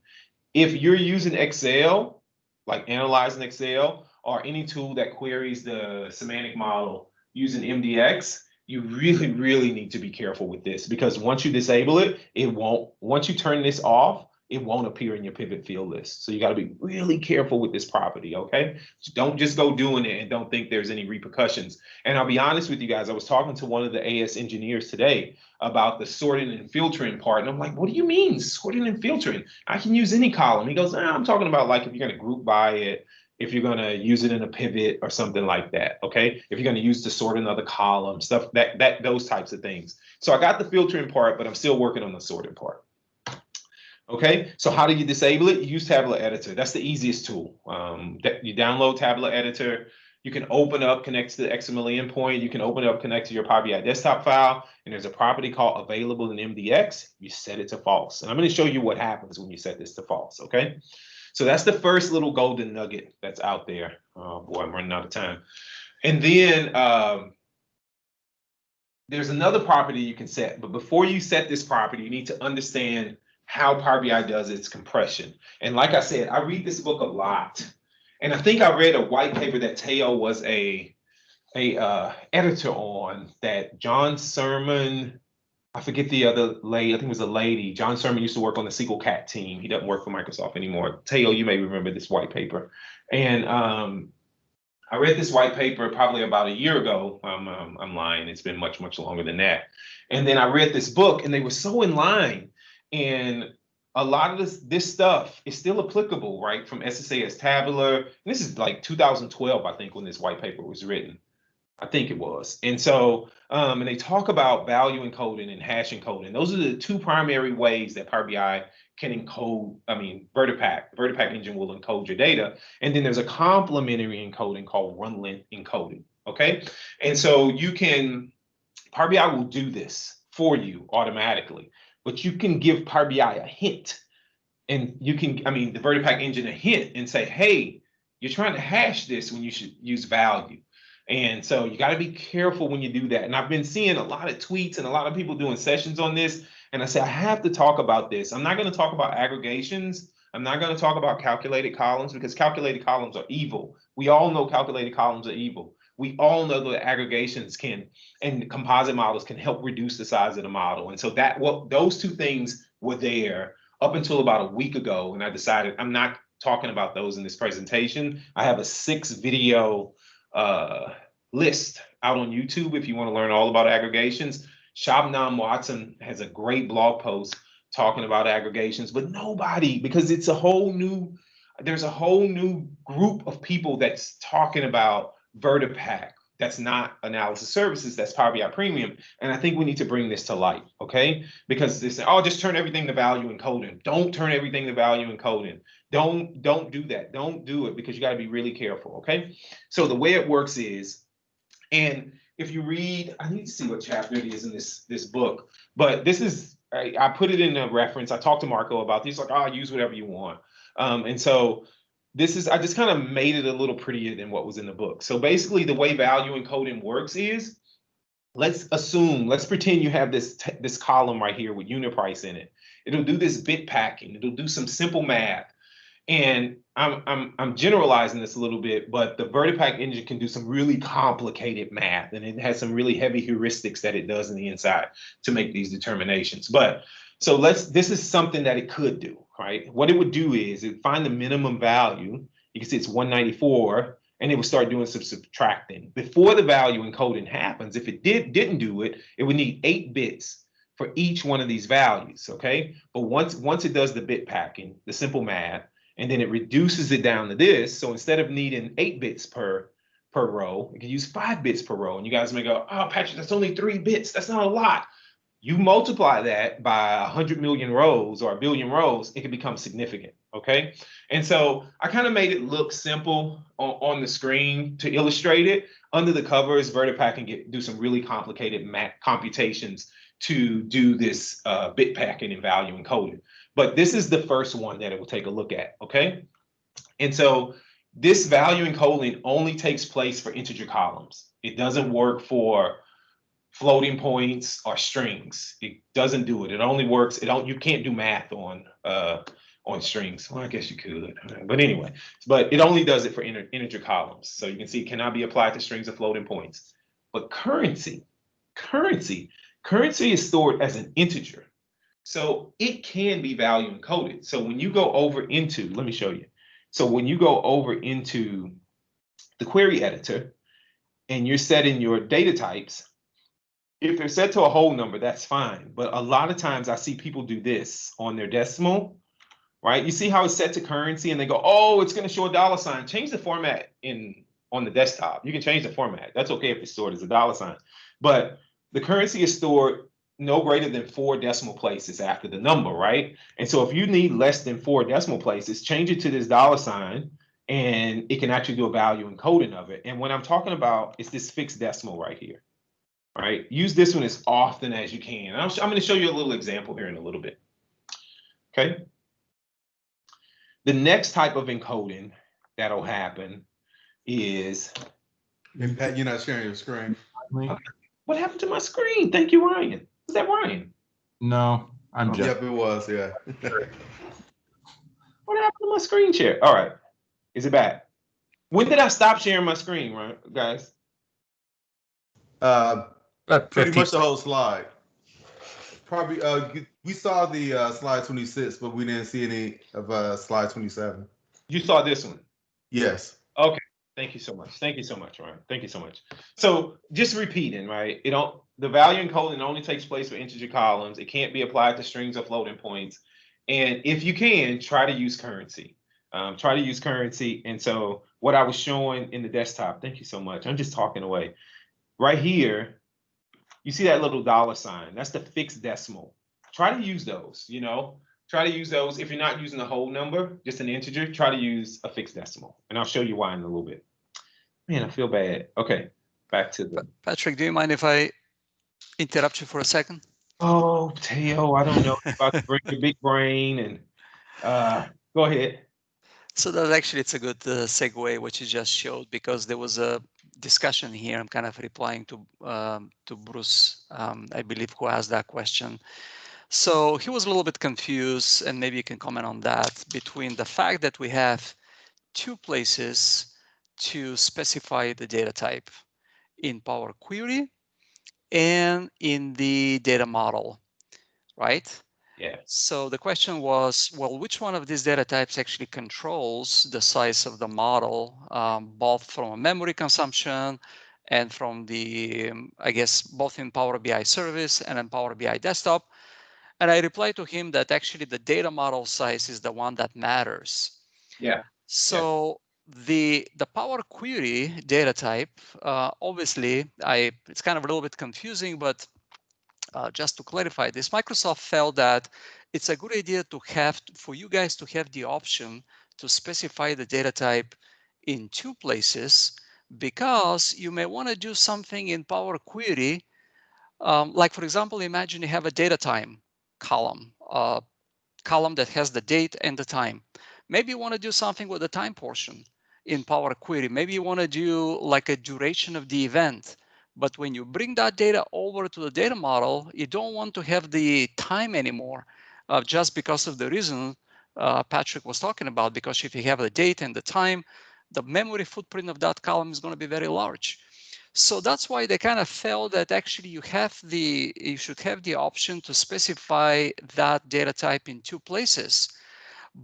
If you're using Excel, like analyzing Excel, or any tool that queries the semantic model using MDX, you really, really need to be careful with this, because once you disable it, once you turn this off, it won't appear in your pivot field list. So you got to be really careful with this property, okay? So don't just go doing it and don't think there's any repercussions. And I'll be honest with you guys, I was talking to one of the AS engineers today about the sorting and filtering part. And I'm like, what do you mean sorting and filtering? I can use any column. He goes, I'm talking about like if you're going to group by it, if you're going to use it in a pivot or something like that, okay? If you're going to use to sort another column, stuff those types of things. So I got the filtering part, but I'm still working on the sorting part. Okay, so how do you disable it? You use Tabular Editor. That's the easiest tool. You download Tabular Editor. You can open up, connect to the XML endpoint. You can open up, connect to your Power BI desktop file, and there's a property called available in MDX. You set it to false. And I'm going to show you what happens when you set this to false, okay? So that's the first little golden nugget that's out there. Oh boy, I'm running out of time. And then there's another property you can set. But before you set this property, you need to understand how Power BI does its compression. And like I said, I read this book a lot. And I think I read a white paper that Teo was a editor on, that John Sermon, I forget the other lady, I think it was a lady. John Sermon used to work on the SQL Cat team. He doesn't work for Microsoft anymore. Teo, you may remember this white paper. And I read this white paper probably about a year ago. I'm lying. It's been much, much longer than that. And then I read this book, and they were so in line. And a lot of this stuff is still applicable, right? From SSAS Tabular. And this is like 2012, I think, when this white paper was written. I think it was. And so, and they talk about value encoding and hash encoding. Those are the two primary ways that Power BI can encode, VertiPack. The VertiPack engine will encode your data. And then there's a complementary encoding called run length encoding, okay? And so Power BI will do this for you automatically. But you can give Power BI a hint, and you can, the VertiPack engine a hint and say, hey, you're trying to hash this when you should use value. And so you got to be careful when you do that. And I've been seeing a lot of tweets and a lot of people doing sessions on this. And I say, I have to talk about this. I'm not going to talk about aggregations. I'm not going to talk about calculated columns, because calculated columns are evil. We all know calculated columns are evil. We all know that aggregations and composite models can help reduce the size of the model. And so those two things were there up until about a week ago. And I decided I'm not talking about those in this presentation. I have a 6-video list out on YouTube if you want to learn all about aggregations. Shabnam Watson has a great blog post talking about aggregations, but nobody, because it's a whole new there's a whole new group of people that's talking about VertiPack. That's not analysis services, that's Power BI Premium. And I think we need to bring this to light, okay? Because they say, oh, just turn everything to value encoding. Don't turn everything to value encoding. Don't do that. Don't do it, because you got to be really careful, okay? So the way it works is, and if you read, I need to see what chapter it is in this book, but this is, I put it in a reference. I talked to Marco about this, like, oh, use whatever you want. And so this is, I just kind of made it a little prettier than what was in the book. So basically the way value encoding works is, let's pretend you have this column right here with unit price in it. It'll do this bit packing. It'll do some simple math. And I'm generalizing this a little bit, but the VertiPack engine can do some really complicated math, and it has some really heavy heuristics that it does in the inside to make these determinations. But so this is something that it could do, right? What it would do is it find the minimum value. You can see it's 194, and it would start doing some subtracting. Before the value encoding happens, if it didn't do it, it would need 8 bits for each one of these values, okay? But once it does the bit packing, the simple math, and then it reduces it down to this. So instead of needing 8 bits per row, it can use 5 bits per row. And you guys may go, oh, Patrick, that's only 3 bits. That's not a lot. You multiply that by 100 million rows or 1 billion rows, it can become significant, okay? And so I kind of made it look simple on the screen to illustrate it. Under the covers, VertiPack can do some really complicated computations to do this bit packing and value encoding. But this is the first one that it will take a look at, okay? And so this value encoding only takes place for integer columns. It doesn't work for floating points or strings. It doesn't do it. It only works, you can't do math on strings. Well, I guess you could, but anyway, but it only does it for integer columns. So you can see it cannot be applied to strings or floating points. But currency is stored as an integer. So it can be value encoded. So when you go over into, let me show you. So when you go over into the query editor and you're setting your data types, if they're set to a whole number, that's fine. But a lot of times I see people do this on their decimal, right? You see how it's set to currency and they go, oh, it's going to show a dollar sign. Change the format on the desktop. You can change the format. That's okay if it's stored as a dollar sign. But the currency is stored no greater than 4 decimal places after the number, right? And so if you need less than 4 decimal places, change it to this dollar sign and it can actually do a value encoding of it. And what I'm talking about is this fixed decimal right here, right? Use this one as often as you can. I'm going to show you a little example here in a little bit, okay? The next type of encoding that'll happen is... And Pat, you're not sharing your screen. Okay. What happened to my screen? Thank you, Ryan. Is that Ryan? No, I'm just. Yep, it was, yeah. What happened to my screen share? All right. Is it back? When did I stop sharing my screen, right, guys? Pretty much the whole slide. Probably, we saw the slide 26, but we didn't see any of slide 27. You saw this one? Yes. Okay. Thank you so much. Thank you so much, Ryan. Thank you so much. So just repeating, right? The value encoding only takes place for integer columns. It can't be applied to strings or floating points. And if you can, try to use currency. Try to use currency. And so what I was showing in the desktop, thank you so much. I'm just talking away. Right here, you see that little dollar sign? That's the fixed decimal. Try to use those, Try to use those. If you're not using a whole number, just an integer, try to use a fixed decimal. And I'll show you why in a little bit. Man, I feel bad. Okay, back to the... Patrick, do you mind if I interrupt you for a second? Oh, Teo, I don't know. You're about to bring your big brain and go ahead. So that actually, it's a good segue, what you just showed, because there was a discussion here. I'm kind of replying to Bruce, I believe, who asked that question. So he was a little bit confused, and maybe you can comment on that, between the fact that we have 2 places to specify the data type in Power Query and in the data model, right? Yeah. So the question was, well, which one of these data types actually controls the size of the model, both from a memory consumption and from the, I guess, both in Power BI service and in Power BI desktop? And I replied to him that actually the data model size is the one that matters. Yeah. So the Power Query data type, obviously, it's kind of a little bit confusing, but just to clarify this, Microsoft felt that it's a good idea to have, for you guys to have the option to specify the data type in two places, because you may want to do something in Power Query. Like, for example, imagine you have a DateTime column, column that has the date and the time. Maybe you want to do something with the time portion in Power Query. Maybe you want to do like a duration of the event. But when you bring that data over to the data model, you don't want to have the time anymore, just because of the reason Patrick was talking about. Because if you have the date and the time, the memory footprint of that column is going to be very large. So that's why they kind of felt that actually you should have the option to specify that data type in two places.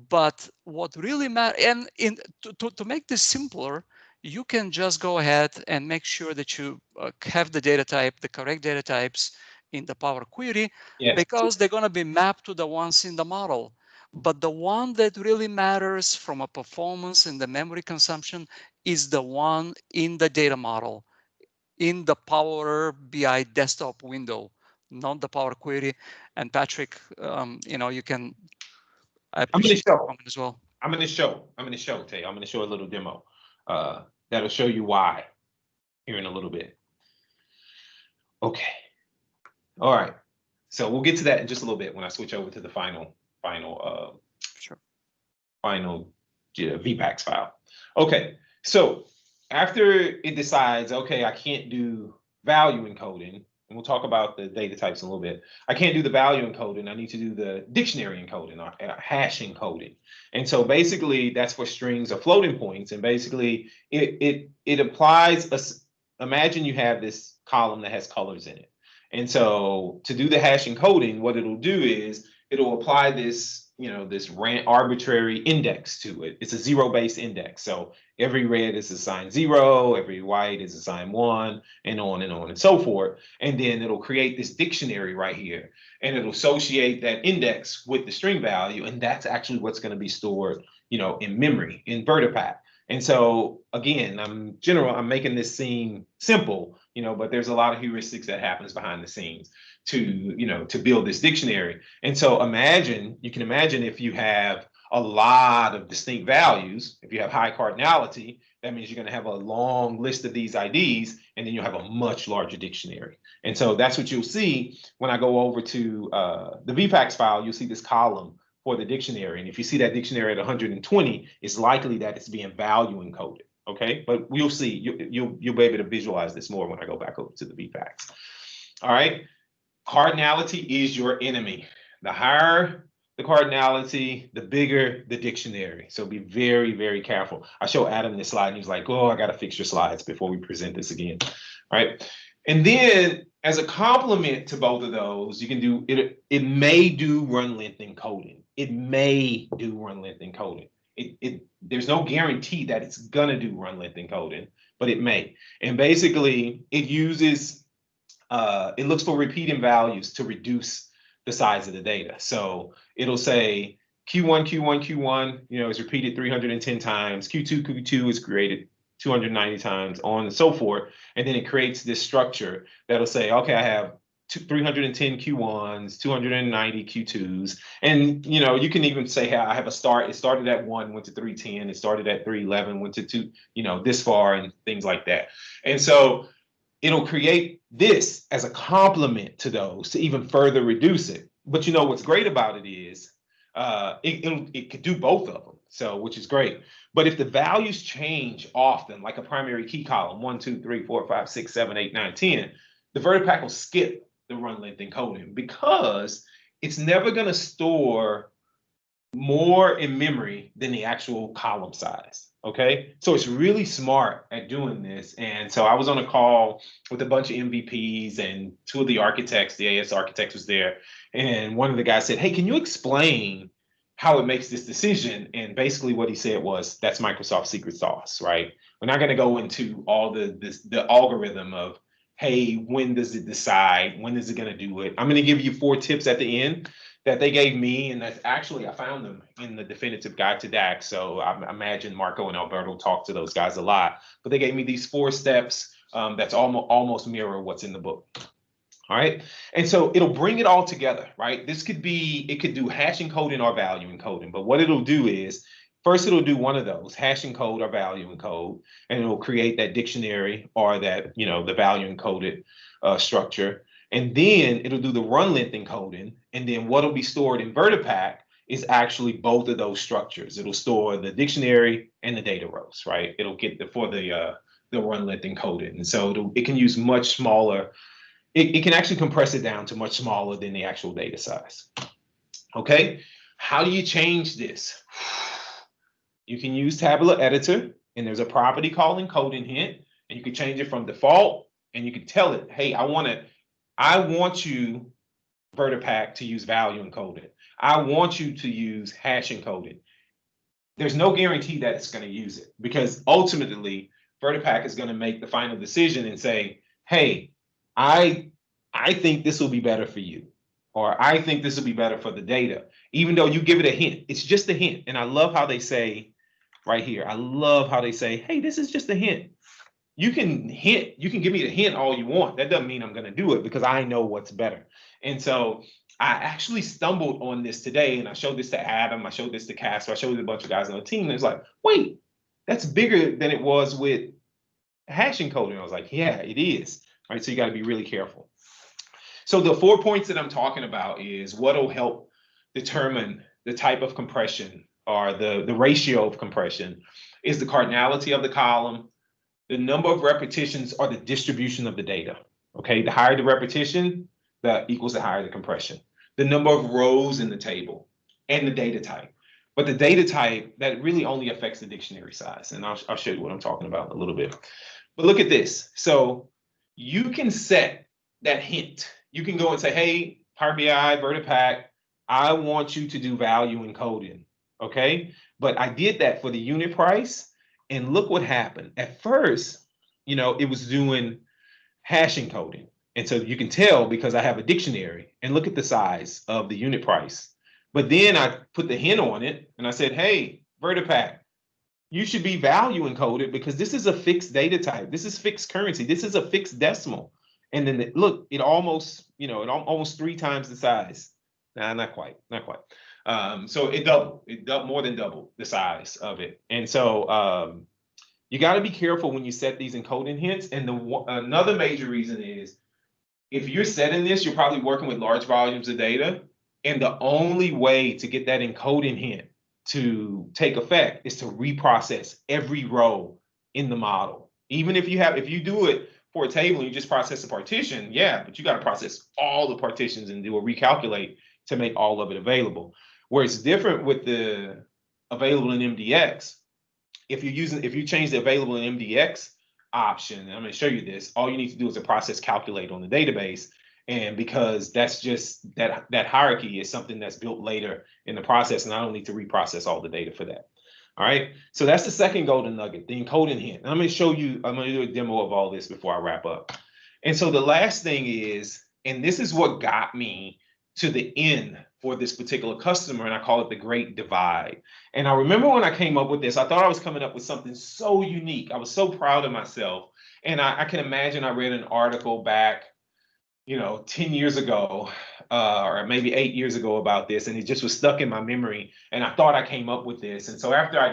But what really matters, and to make this simpler, you can just go ahead and make sure that you have the data type, the correct data types in the Power Query, because they're going to be mapped to the ones in the model. But the one that really matters from a performance and the memory consumption is the one in the data model, in the Power BI desktop window, not the Power Query. And Patrick, you can. I appreciate your comment as well. I'm going to show, Tay. I'm going to show a little demo that'll show you why here in a little bit. Okay. All right. So we'll get to that in just a little bit when I switch over to the final VPAX file. Okay. So after it decides, okay, I can't do value encoding, and we'll talk about the data types in a little bit. I can't do the value encoding. I need to do the dictionary encoding or hash encoding. And so basically that's for strings or floating points. And basically it applies, imagine you have this column that has colors in it. And so to do the hash encoding, what it'll do is it'll apply this, this arbitrary index to it. It's a zero-based index. So every red is assigned 0, every white is assigned 1, and on and so forth. And then it'll create this dictionary right here, and it'll associate that index with the string value, and that's actually what's going to be stored, in memory, in VertiPack. And so again, I'm making this seem simple, but there's a lot of heuristics that happens behind the scenes to build this dictionary. And so you can imagine if you have a lot of distinct values, if you have high cardinality, that means you're going to have a long list of these IDs, and then you'll have a much larger dictionary. And so that's what you'll see when I go over to the VPAX file. You'll see this column for the dictionary. And if you see that dictionary at 120, it's likely that it's being value encoded. Okay, but we'll see. You'll be able to visualize this more when I go back over to the VPAX. All right. Cardinality is your enemy. The higher the cardinality, the bigger the dictionary. So be very, very careful. I show Adam this slide and he's like, oh, I got to fix your slides before we present this again. All right. And then as a complement to both of those, you can do it. It may do run length encoding. It may do run length encoding. There's no guarantee that it's going to do run length encoding, but it may. And basically it uses it looks for repeating values to reduce the size of the data. So it'll say Q1, Q1, Q1, is repeated 310 times. Q2, Q2 is created 290 times, on and so forth. And then it creates this structure that'll say, okay, I have 310 Q1s, 290 Q2s. And, you can even say, hey, I have a start. It started at 1, went to 310. It started at 311, went to 2, this far, and things like that. And so it'll create this as a complement to those to even further reduce it. But what's great about it is it could do both of them, so which is great. But if the values change often, like a primary key column, 1, 2, 3, 4, 5, 6, 7, 8, 9, 10, the VertiPack will skip the run length encoding because it's never going to store more in memory than the actual column size. Okay, so it's really smart at doing this. And so I was on a call with a bunch of MVPs, and 2 of the architects, the AS architect was there. And one of the guys said, hey, can you explain how it makes this decision? And basically what he said was, that's Microsoft's secret sauce, right? We're not going to go into all the algorithm of, hey, when does it decide? When is it going to do it? I'm going to give you 4 tips at the end that they gave me, and that's actually, I found them in the definitive guide to DAX. So I imagine Marco and Alberto talked to those guys a lot, but they gave me these 4 steps that's almost mirror what's in the book. All right. And so it'll bring it all together, right? This could be, it could do hash encoding or value encoding, but what it'll do is, first it'll do one of those, hash encode or value encode, and it'll create that dictionary or that, the value encoded structure. And then it'll do the run length encoding. And then what'll be stored in VertiPack is actually both of those structures. It'll store the dictionary and the data rows, right? It'll get the run length encoded. And so it can use much smaller. It can actually compress it down to much smaller than the actual data size. Okay, how do you change this? You can use Tabular Editor, and there's a property called encoding hint, and you can change it from default, and you can tell it, hey, I want you, VertiPack, to use value encoding. I want you to use hash encoding. There's no guarantee that it's going to use it, because ultimately VertiPack is going to make the final decision and say, hey, I think this will be better for you, or I think this will be better for the data, even though you give it a hint. It's just a hint. And I love how they say right here, I love how they say, hey, this is just a hint. You can give me the hint all you want. That doesn't mean I'm going to do it, because I know what's better. And so I actually stumbled on this today, and I showed this to Adam, I showed this to Casper, I showed it to a bunch of guys on the team, and it's like, wait, that's bigger than it was with hash encoding. I was like, yeah, it is. Right, so you got to be really careful. So the 4 points that I'm talking about is what'll help determine the type of compression, or the ratio of compression, is the cardinality of the column, the number of repetitions, or the distribution of the data. Okay, the higher the repetition, that equals the higher the compression. The number of rows in the table, and the data type. But the data type, that really only affects the dictionary size. And I'll show you what I'm talking about in a little bit. But look at this. So you can set that hint. You can go and say, hey, Power BI, VertiPack, I want you to do value encoding, okay? But I did that for the unit price, and look what happened. At first, it was doing hash encoding. And so you can tell because I have a dictionary, and look at the size of the unit price. But then I put the hint on it, and I said, hey, VertiPack, you should be value encoded, because this is a fixed data type. This is fixed currency. This is a fixed decimal. And then look, it almost, almost 3 times the size. Nah, not quite. So it doubled. More than doubled the size of it. And so you got to be careful when you set these encoding hints. And another major reason is, if you're setting this, you're probably working with large volumes of data. And the only way to get that encoding hint to take effect is to reprocess every row in the model. Even if you do it for a table and you just process a partition, yeah, but you got to process all the partitions and do a recalculate to make all of it available. Where it's different with the available in MDX, if you change the available in MDX option, and I'm going to show you this, all you need to do is a process calculate on the database. And because that's just that hierarchy is something that's built later in the process, and I don't need to reprocess all the data for that. All right, so that's the second golden nugget, the encoding hint. And I'm going to do a demo of all this before I wrap up. And so the last thing is, and this is what got me to the end for this particular customer, and I call it the Great Divide. And I remember when I came up with this, I thought I was coming up with something so unique. I was so proud of myself. And I can imagine I read an article back 10 years ago, or maybe 8 years ago about this, and it just was stuck in my memory, and I thought I came up with this. And so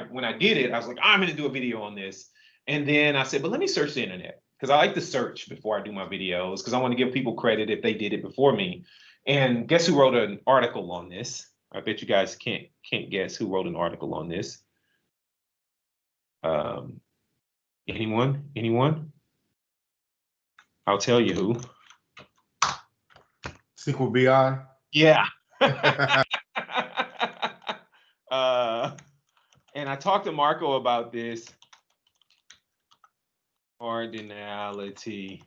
when I did it, I was like, I'm going to do a video on this. And then I said, but let me search the internet, because I like to search before I do my videos, because I want to give people credit if they did it before me. And guess who wrote an article on this? I bet you guys can't guess who wrote an article on this. Anyone? I'll tell you who. SQL BI. Yeah. And I talked to Marco about this. Cardinality.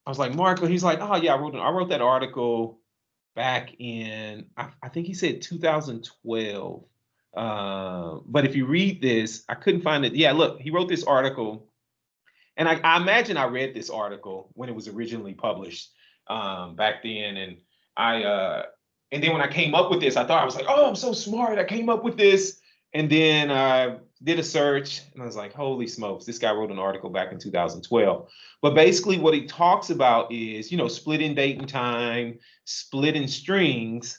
I was like, Marco, he's like, oh yeah, I wrote that article back in, I think he said 2012. But if you read this, I couldn't find it. Yeah, look, he wrote this article. And I imagine I read this article when it was originally published back then. And And then when I came up with this, I thought I was like, oh, I'm so smart. I came up with this. And then I did a search and I was like, holy smokes, this guy wrote an article back in 2012. But basically what he talks about is, you know, splitting date and time, splitting strings,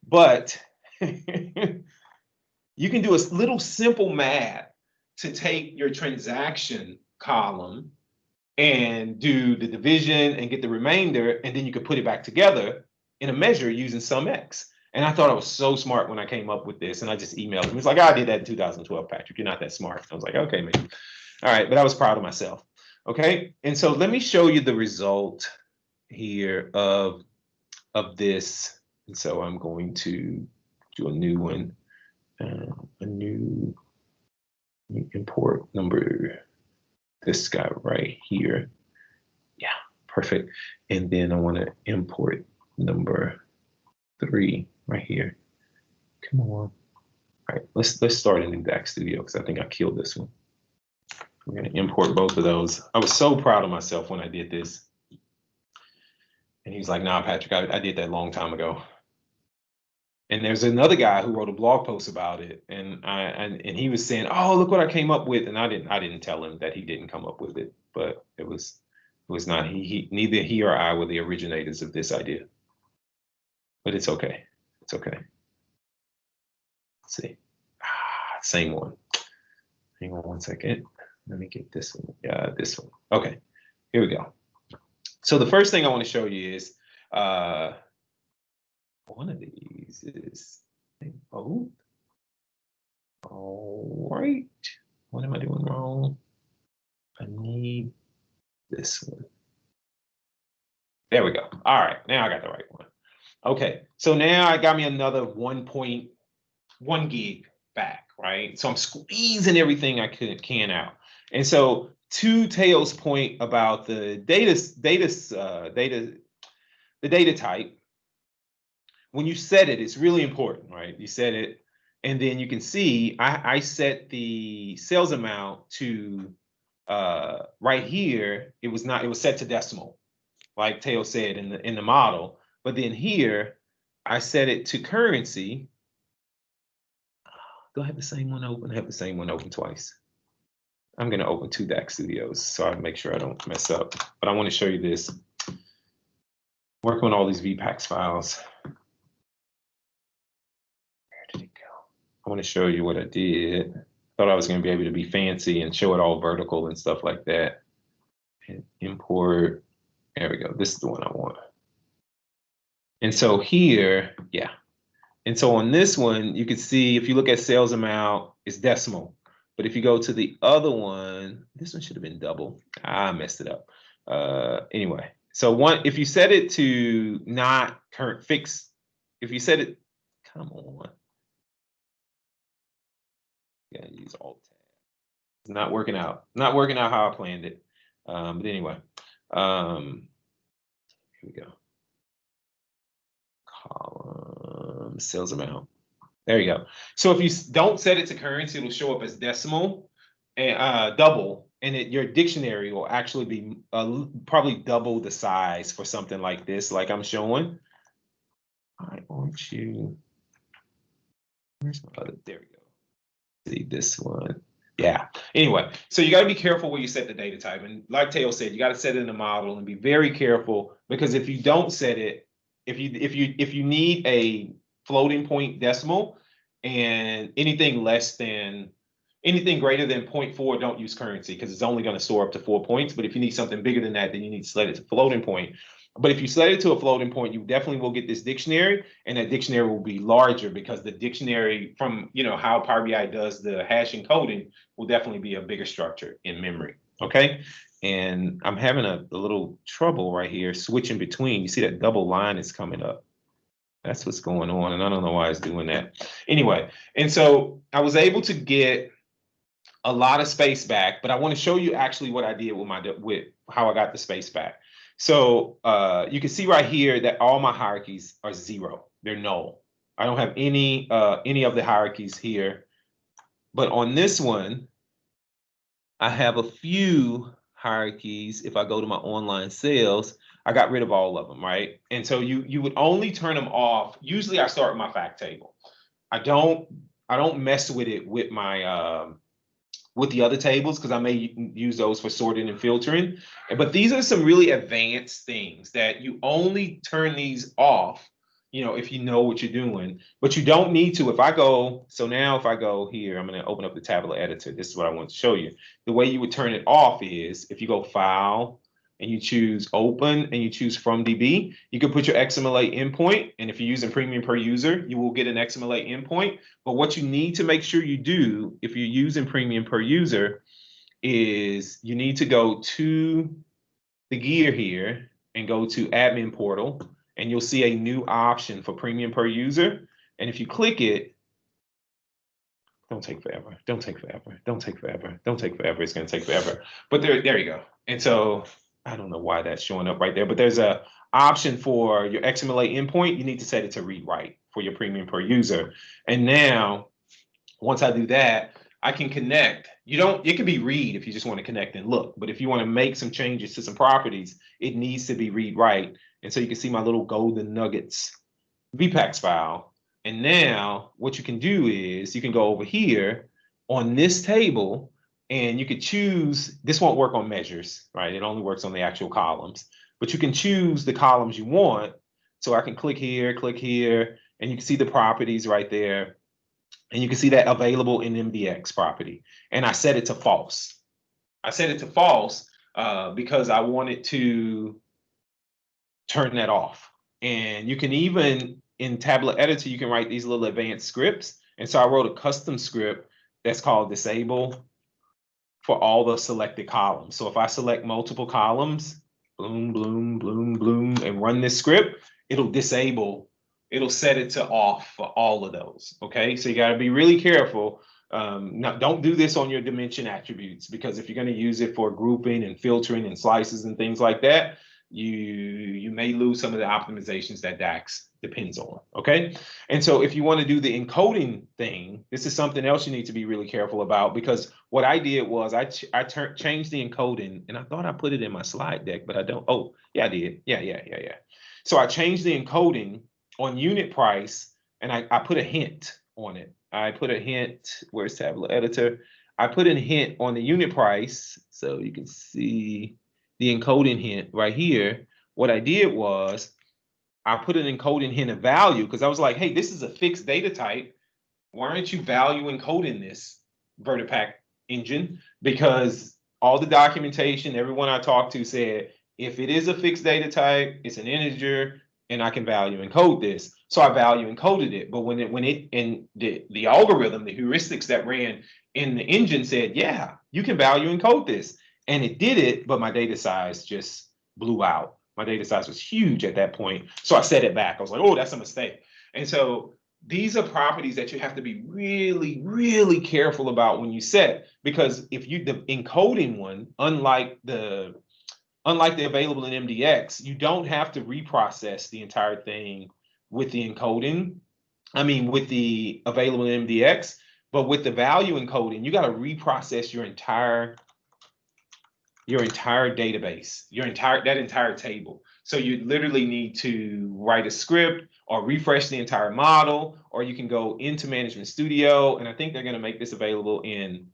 but you can do a little simple math to take your transaction column and do the division and get the remainder, and then you could put it back together in a measure using SumX. And I thought I was so smart when I came up with this, and I just emailed him. He's like, I did that in 2012, Patrick. You're not that smart. I was like, okay, man. All right, but I was proud of myself. Okay, and so let me show you the result here of this. And so I'm going to do a new one, a new import number. This guy right here. Yeah, perfect. And then I want to import number 3 right here. Come on. All right, let's start a new DAX Studio because I think I killed this one. We're going to import both of those. I was so proud of myself when I did this. And he was like, nah, Patrick, I did that a long time ago. And there's another guy who wrote a blog post about it, and he was saying, "Oh, look what I came up with." And I didn't tell him that he didn't come up with it, but it was not neither he or I were the originators of this idea. But it's okay. It's okay. Let's see. Same one. Hang on one second. Let me get this one. Yeah, this one. Okay. Here we go. So the first thing I want to show you is one of these is both. All right. What am I doing wrong? I need this one. There we go. All right. Now I got the right one. Okay. So now I got me another 1.1 gig back, right? So I'm squeezing everything I can out. And so to Tayl's point about the data type, when you set it, it's really important, right? You set it, and then you can see I set the sales amount to right here. It was set to decimal, like Taylor said in the model. But then here, I set it to currency. Do I have the same one open? I have the same one open twice. I'm going to open 2 DAX Studios so I make sure I don't mess up. But I want to show you this. Working on all these VPAX files. I want to show you what I did. Thought I was going to be able to be fancy and show it all vertical and stuff like that. And import. There we go. This is the one I want. And so here, yeah. And so on this one, you can see if you look at sales amount, it's decimal. But if you go to the other one, this one should have been double. I messed it up. Anyway, so if you set it to not current fixed, if you set it, come on. Yeah, use Alt tab. It's not working out. Not working out how I planned it. But anyway, here we go. Column sales amount. There you go. So if you don't set it to currency, it'll show up as decimal and double, and your dictionary will actually be probably double the size for something like this, like I'm showing. Why aren't you? Where's my other? There we go. See this one. Yeah. Anyway, so you got to be careful where you set the data type, and like Taylor said, you got to set it in the model and be very careful, because if you don't set it, if you need a floating point decimal, and anything greater than 0.4, don't use currency, because it's only going to store up to 4 points. But if you need something bigger than that, then you need to set it to floating point. But if you set it to a floating point, you definitely will get this dictionary, and that dictionary will be larger, because the dictionary from how Power BI does the hash encoding will definitely be a bigger structure in memory. Okay. And I'm having a little trouble right here switching between. You see that double line is coming up. That's what's going on, and I don't know why it's doing that. Anyway, and so I was able to get a lot of space back, but I want to show you actually what I did with how I got the space back. So you can see right here that all my hierarchies are 0. They're null. I don't have any of the hierarchies here. But on this one, I have a few hierarchies, if I go to my online sales, I got rid of all of them, right? And so you would only turn them off. Usually I start with my fact table. I don't mess with it with my with the other tables, because I may use those for sorting and filtering. But these are some really advanced things that you only turn these off, you know, if you know what you're doing. But you don't need to. If I go, so now if I go here, I'm going to open up the tabular editor. This is what I want to show you. The way you would turn it off is if you go File and you choose Open and you choose From DB, you can put your XMLA endpoint. And if you're using Premium per user, you will get an XMLA endpoint. But what you need to make sure you do if you're using Premium per user is you need to go to the gear here and go to Admin Portal, and you'll see a new option for Premium per user. And if you click it, don't take forever. Don't take forever. Don't take forever. Don't take forever. It's going to take forever. But there you go. And so I don't know why that's showing up right there, but there's a option for your XMLA endpoint. You need to set it to read write for your Premium per user. And now, once I do that, I can connect. It can be read if you just want to connect and look, but if you want to make some changes to some properties, it needs to be read write. And so you can see my little golden nuggets VPAX file. And now what you can do is you can go over here on this table and you could choose, this won't work on measures, right? It only works on the actual columns, but you can choose the columns you want. So I can click here, and you can see the properties right there. And you can see that available in MDX property. And I set it to false. I set it to false because I wanted to turn that off. And you can even, in Tablet Editor, you can write these little advanced scripts. And so I wrote a custom script that's called disable for all the selected columns. So if I select multiple columns, bloom, bloom, bloom, bloom, and run this script, it'll disable. It'll set it to off for all of those. Okay, so you got to be really careful. Don't do this on your dimension attributes, because if you're going to use it for grouping and filtering and slices and things like that, you may lose some of the optimizations that DAX depends on. Okay, and so if you want to do the encoding thing, this is something else you need to be really careful about, because what I did was I changed the encoding, and I thought I put it in my slide deck, but I don't. Oh, yeah, I did. Yeah. So I changed the encoding on unit price, and I put a hint on it. I put a hint, where's Tablet Editor? I put a hint on the unit price, so you can see the encoding hint right here. What I did was I put an encoding hint of value, because I was like, hey, this is a fixed data type. Why aren't you value encoding this VertiPack engine? Because all the documentation, everyone I talked to said, if it is a fixed data type, it's an integer, and I can value encode this. So I value encoded it. But when the algorithm, the heuristics that ran in the engine said, yeah, you can value encode this. And it did it, but my data size just blew out. My data size was huge at that point. So I set it back. I was like, oh, that's a mistake. And so these are properties that you have to be really, really careful about when you set, because if the encoding one, unlike the available in MDX, you don't have to reprocess the entire thing with the encoding. With the available in MDX, but with the value encoding, you got to reprocess your entire database, that entire table. So you literally need to write a script or refresh the entire model, or you can go into Management Studio, and I think they're going to make this available in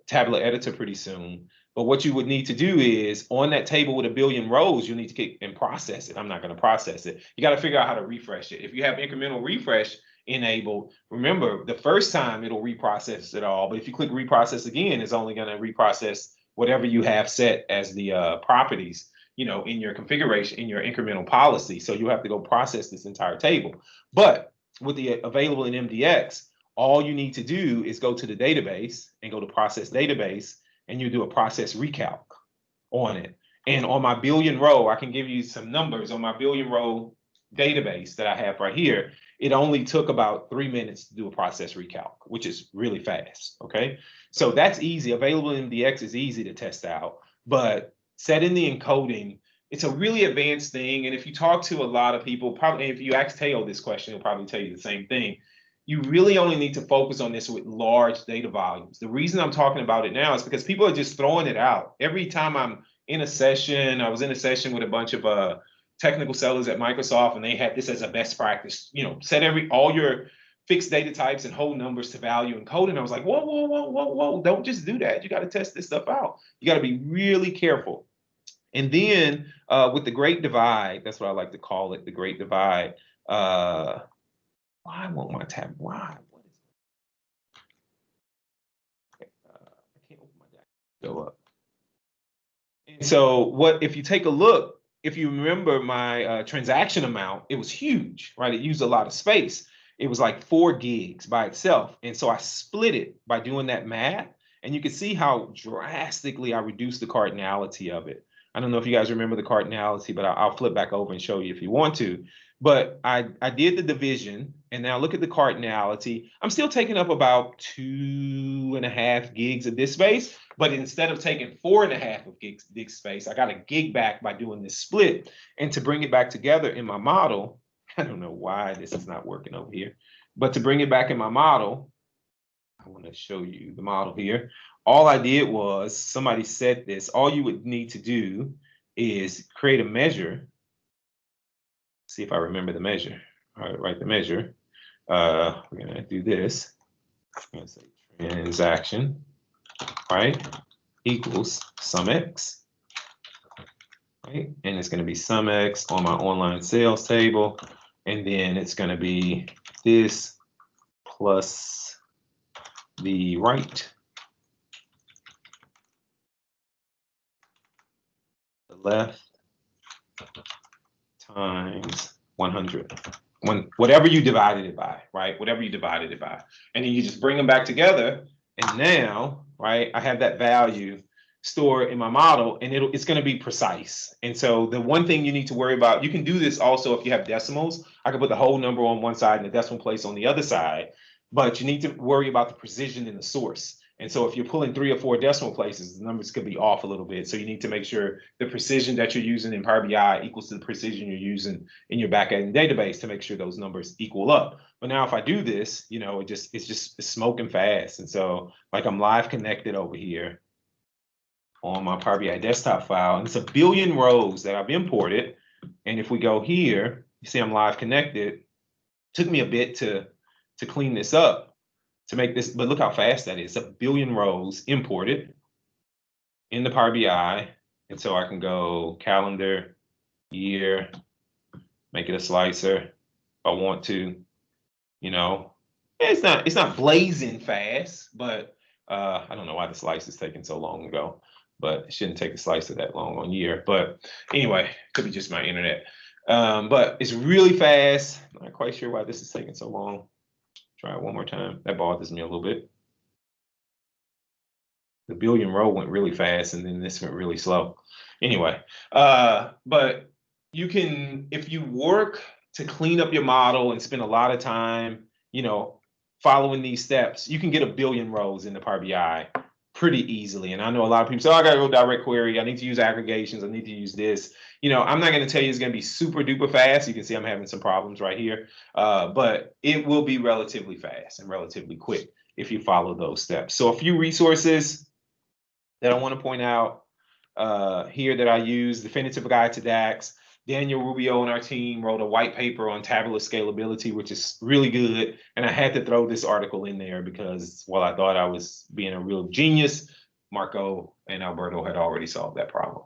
Tablet Editor pretty soon. But what you would need to do is, on that table with 1 billion rows, you need to kick and process it. I'm not going to process it. You got to figure out how to refresh it. If you have incremental refresh enabled, remember, the first time it'll reprocess it all. But if you click reprocess again, it's only going to reprocess whatever you have set as the properties, in your configuration, in your incremental policy. So you have to go process this entire table. But with the available in MDX, all you need to do is go to the database and go to process database, and you do a process recalc on it. And on my billion row, I can give you some numbers on my billion row database that I have right here. It only took about 3 minutes to do a process recalc, which is really fast. Okay, so that's easy. Available in MDX is easy to test out, but setting the encoding, it's a really advanced thing. And if you talk to a lot of people, probably if you ask Teo this question, he'll probably tell you the same thing. you really only need to focus on this with large data volumes. The reason I'm talking about it now is because people are just throwing it out. Every time I'm in a session, I was in a session with a bunch of technical sellers at Microsoft, and they had this as a best practice. You know, set all your fixed data types and whole numbers to value and code. And I was like, whoa, whoa, whoa, whoa, whoa, don't just do that. You got to test this stuff out. You got to be really careful. And then with the Great Divide, that's what I like to call it, the Great Divide. Why won't my tab? Why? What is it? I can't open my deck. Go up. And so what if you take a look, if you remember my transaction amount, it was huge, right? It used a lot of space. It was like 4 gigs by itself. And so I split it by doing that math. And you can see how drastically I reduced the cardinality of it. I don't know if you guys remember the cardinality, but I'll flip back over and show you if you want to. But I did the division, and now look at the cardinality. I'm still taking up about 2.5 gigs of disk space, but instead of taking 4.5 of gig space, I got a gig back by doing this split. And to bring it back together in my model, I don't know why this is not working over here, but to bring it back in my model, I want to show you the model here. All I did was, somebody said this, all you would need to do is create a measure. See if I remember the measure. All right, write the measure. We're going to do this. I'm going to say transaction, right, equals sum x, right? And it's going to be sum x on my online sales table. And then it's going to be this plus the right, the left, times 100. Whatever you divided it by, right? Whatever you divided it by. And then you just bring them back together. And now, right, I have that value stored in my model, and it's going to be precise. And so the one thing you need to worry about, you can do this also if you have decimals. I can put the whole number on one side and the decimal place on the other side, but you need to worry about the precision in the source. And so if you're pulling 3 or 4 decimal places, the numbers could be off a little bit. So you need to make sure the precision that you're using in Power BI equals to the precision you're using in your backend database to make sure those numbers equal up. But now if I do this, you know, it's smoking fast. And so like I'm live connected over here on my Power BI desktop file, and it's 1 billion rows that I've imported. And if we go here, you see I'm live connected. It took me a bit to clean this up, to make this, but look how fast that is. 1 billion rows imported in the Power BI. And so I can go calendar, year, make it a slicer if I want to. You know, it's not blazing fast, but I don't know why the slice is taking so long ago, but it shouldn't take a slicer that long on year. But anyway, could be just my internet. But it's really fast. I'm not quite sure why this is taking so long. Try it one more time. That bothers me a little bit. The 1 billion row went really fast, and then this went really slow. Anyway, but you can, if you work to clean up your model and spend a lot of time, you know, following these steps, you can get 1 billion rows in the Power BI pretty easily. And I know a lot of people say, oh, I got to go direct query. I need to use aggregations. I need to use this. You know, I'm not going to tell you it's going to be super duper fast. You can see I'm having some problems right here, but it will be relatively fast and relatively quick if you follow those steps. So a few resources that I want to point out here that I use: Definitive Guide to DAX. Daniel Rubio on our team wrote a white paper on tabular scalability, which is really good. And I had to throw this article in there because while I thought I was being a real genius, Marco and Alberto had already solved that problem.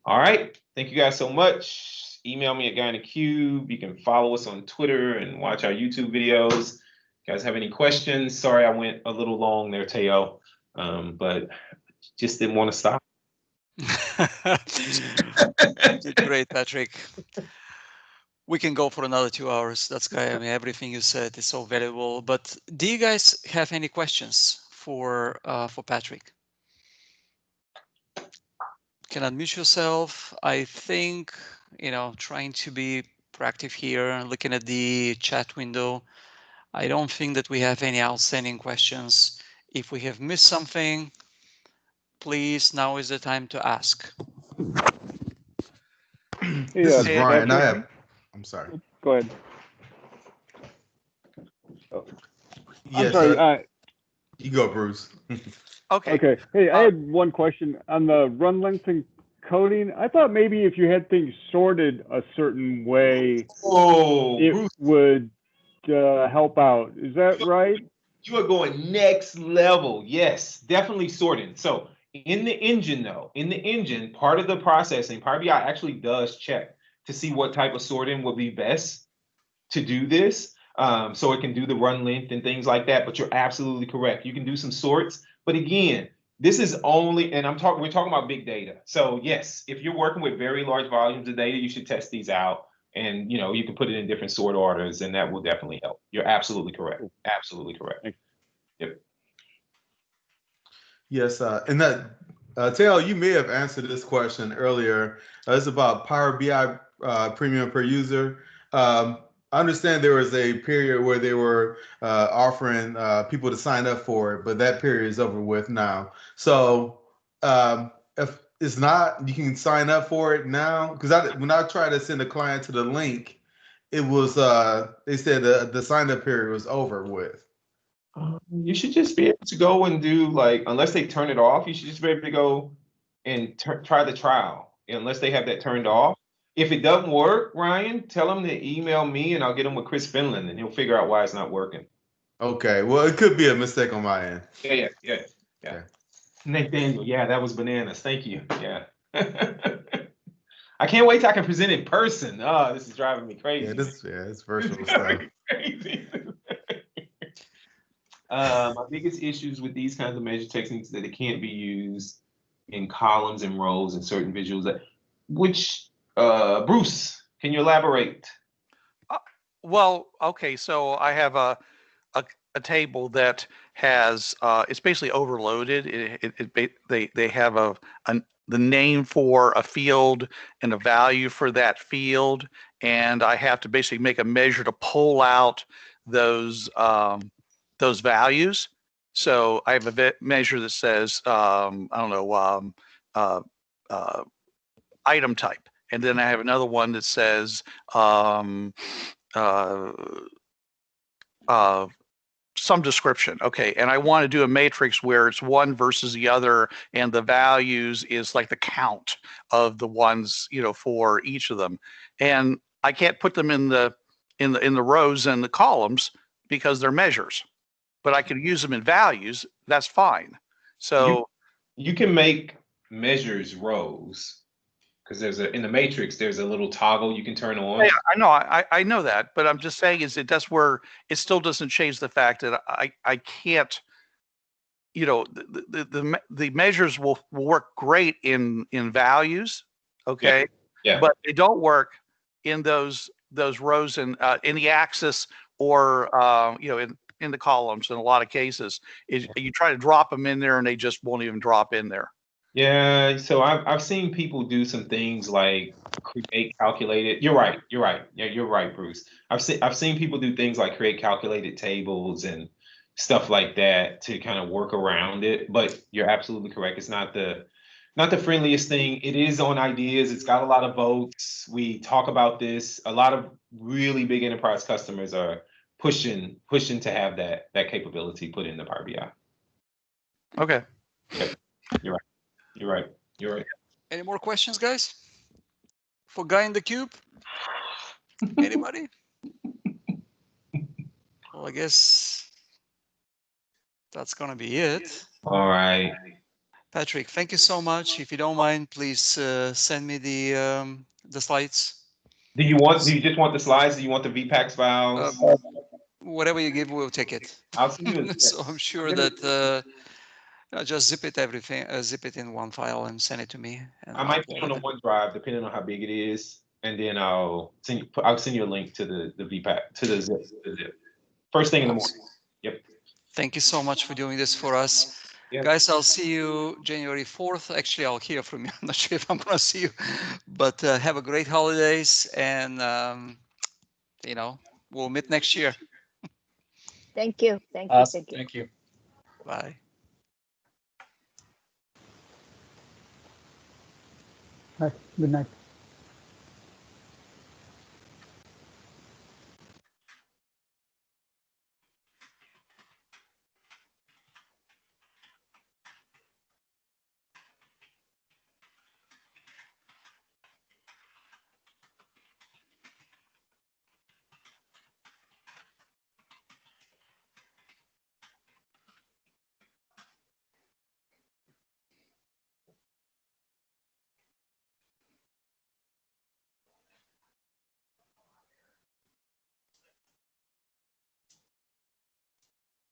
All right. Thank you guys so much. Email me at GuyInTheCube. You can follow us on Twitter and watch our YouTube videos. If you guys have any questions? Sorry, I went a little long there, Teo, but just didn't want to stop. Great, Patrick. We can go for another 2 hours. That's great. I mean, everything you said is so valuable. But do you guys have any questions for Patrick? Can unmute yourself. I think, you know, trying to be proactive here, looking at the chat window, I don't think that we have any outstanding questions. If we have missed something, please, now is the time to ask. This is Brian. I'm sorry. Go ahead. Oh. Yes, I'm sorry. You go, Bruce. Okay. Okay. Hey, I had one question on the run length and coding. I thought maybe if you had things sorted a certain way, Oh, it Bruce, would help out. Is that right? you are going next level. Yes, definitely sorting. So in the engine, though, part of the processing, Power BI actually does check to see what type of sorting will be best to do this. So it can do the run length and things like that. But you're absolutely correct. You can do some sorts. But again, this is only, and we're talking about big data. So yes, if you're working with very large volumes of data, you should test these out. And you can put it in different sort orders, and that will definitely help. You're absolutely correct. Absolutely correct. Thanks. Yep. Yes, and that Taylor, you may have answered this question earlier. It's about Power BI premium per user. I understand there was a period where they were offering people to sign up for it, but that period is over with now. So if it's not, you can sign up for it now. Because when I tried to send a client to the link, it was they said the sign up period was over with. You should just be able to go and do, like, unless they turn it off, you should just be able to go and try the trial, unless they have that turned off. If it doesn't work, Ryan, tell them to email me and I'll get them with Chris Finland and he'll figure out why it's not working. Okay, well, it could be a mistake on my end. Yeah. Okay. Nathaniel, yeah, that was bananas. Thank you. Yeah. I can't wait till I can present in person. Oh, this is driving me crazy. It's virtual stuff. Crazy. My biggest issues with these kinds of measure techniques is that it can't be used in columns and rows and certain visuals. Bruce, can you elaborate? Well, okay, so I have a table that has it's basically overloaded. They have the name for a field and a value for that field, and I have to basically make a measure to pull out those values. So I have a measure that says I don't know item type, and then I have another one that says some description. Okay, and I want to do a matrix where it's one versus the other, and the values is like the count of the ones for each of them, and I can't put them in the rows and the columns because they're measures, but I can use them in values. That's fine. So you can make measures rows. Because in the matrix, there's a little toggle you can turn on. Yeah, I know that, but I'm just saying that's where it still doesn't change the fact that I can't, the measures will work great in values, okay, yeah. But they don't work in those rows and in the axis or in the columns in a lot of cases. You try to drop them in there and they just won't even drop in there. Yeah, so I've seen people do some things like create calculated. You're right. Yeah, you're right, Bruce. I've seen people do things like create calculated tables and stuff like that to kind of work around it. But you're absolutely correct. It's not the friendliest thing. It is on ideas. It's got a lot of votes. We talk about this. A lot of really big enterprise customers are pushing to have that capability put in the Power BI. Okay. Yep. You're right. Any more questions, guys? For Guy in the Cube? Anybody? Well, I guess that's gonna be it. All right. Patrick, thank you so much. If you don't mind, please send me the slides. Do you just want the slides? Do you want the VPAX files? Whatever you give, we'll take it. I'll send you So I'm sure that just zip it in one file and send it to me. I might put it on a OneDrive, depending on how big it is, and then I'll send you a link to the VPAX, to the zip. First thing in the morning. Yep. Thank you so much for doing this for us. Yeah. Guys, I'll see you January 4th. Actually, I'll hear from you. I'm not sure if I'm going to see you, but have a great holidays, and we'll meet next year. Thank you. Thank you. Bye. Good night.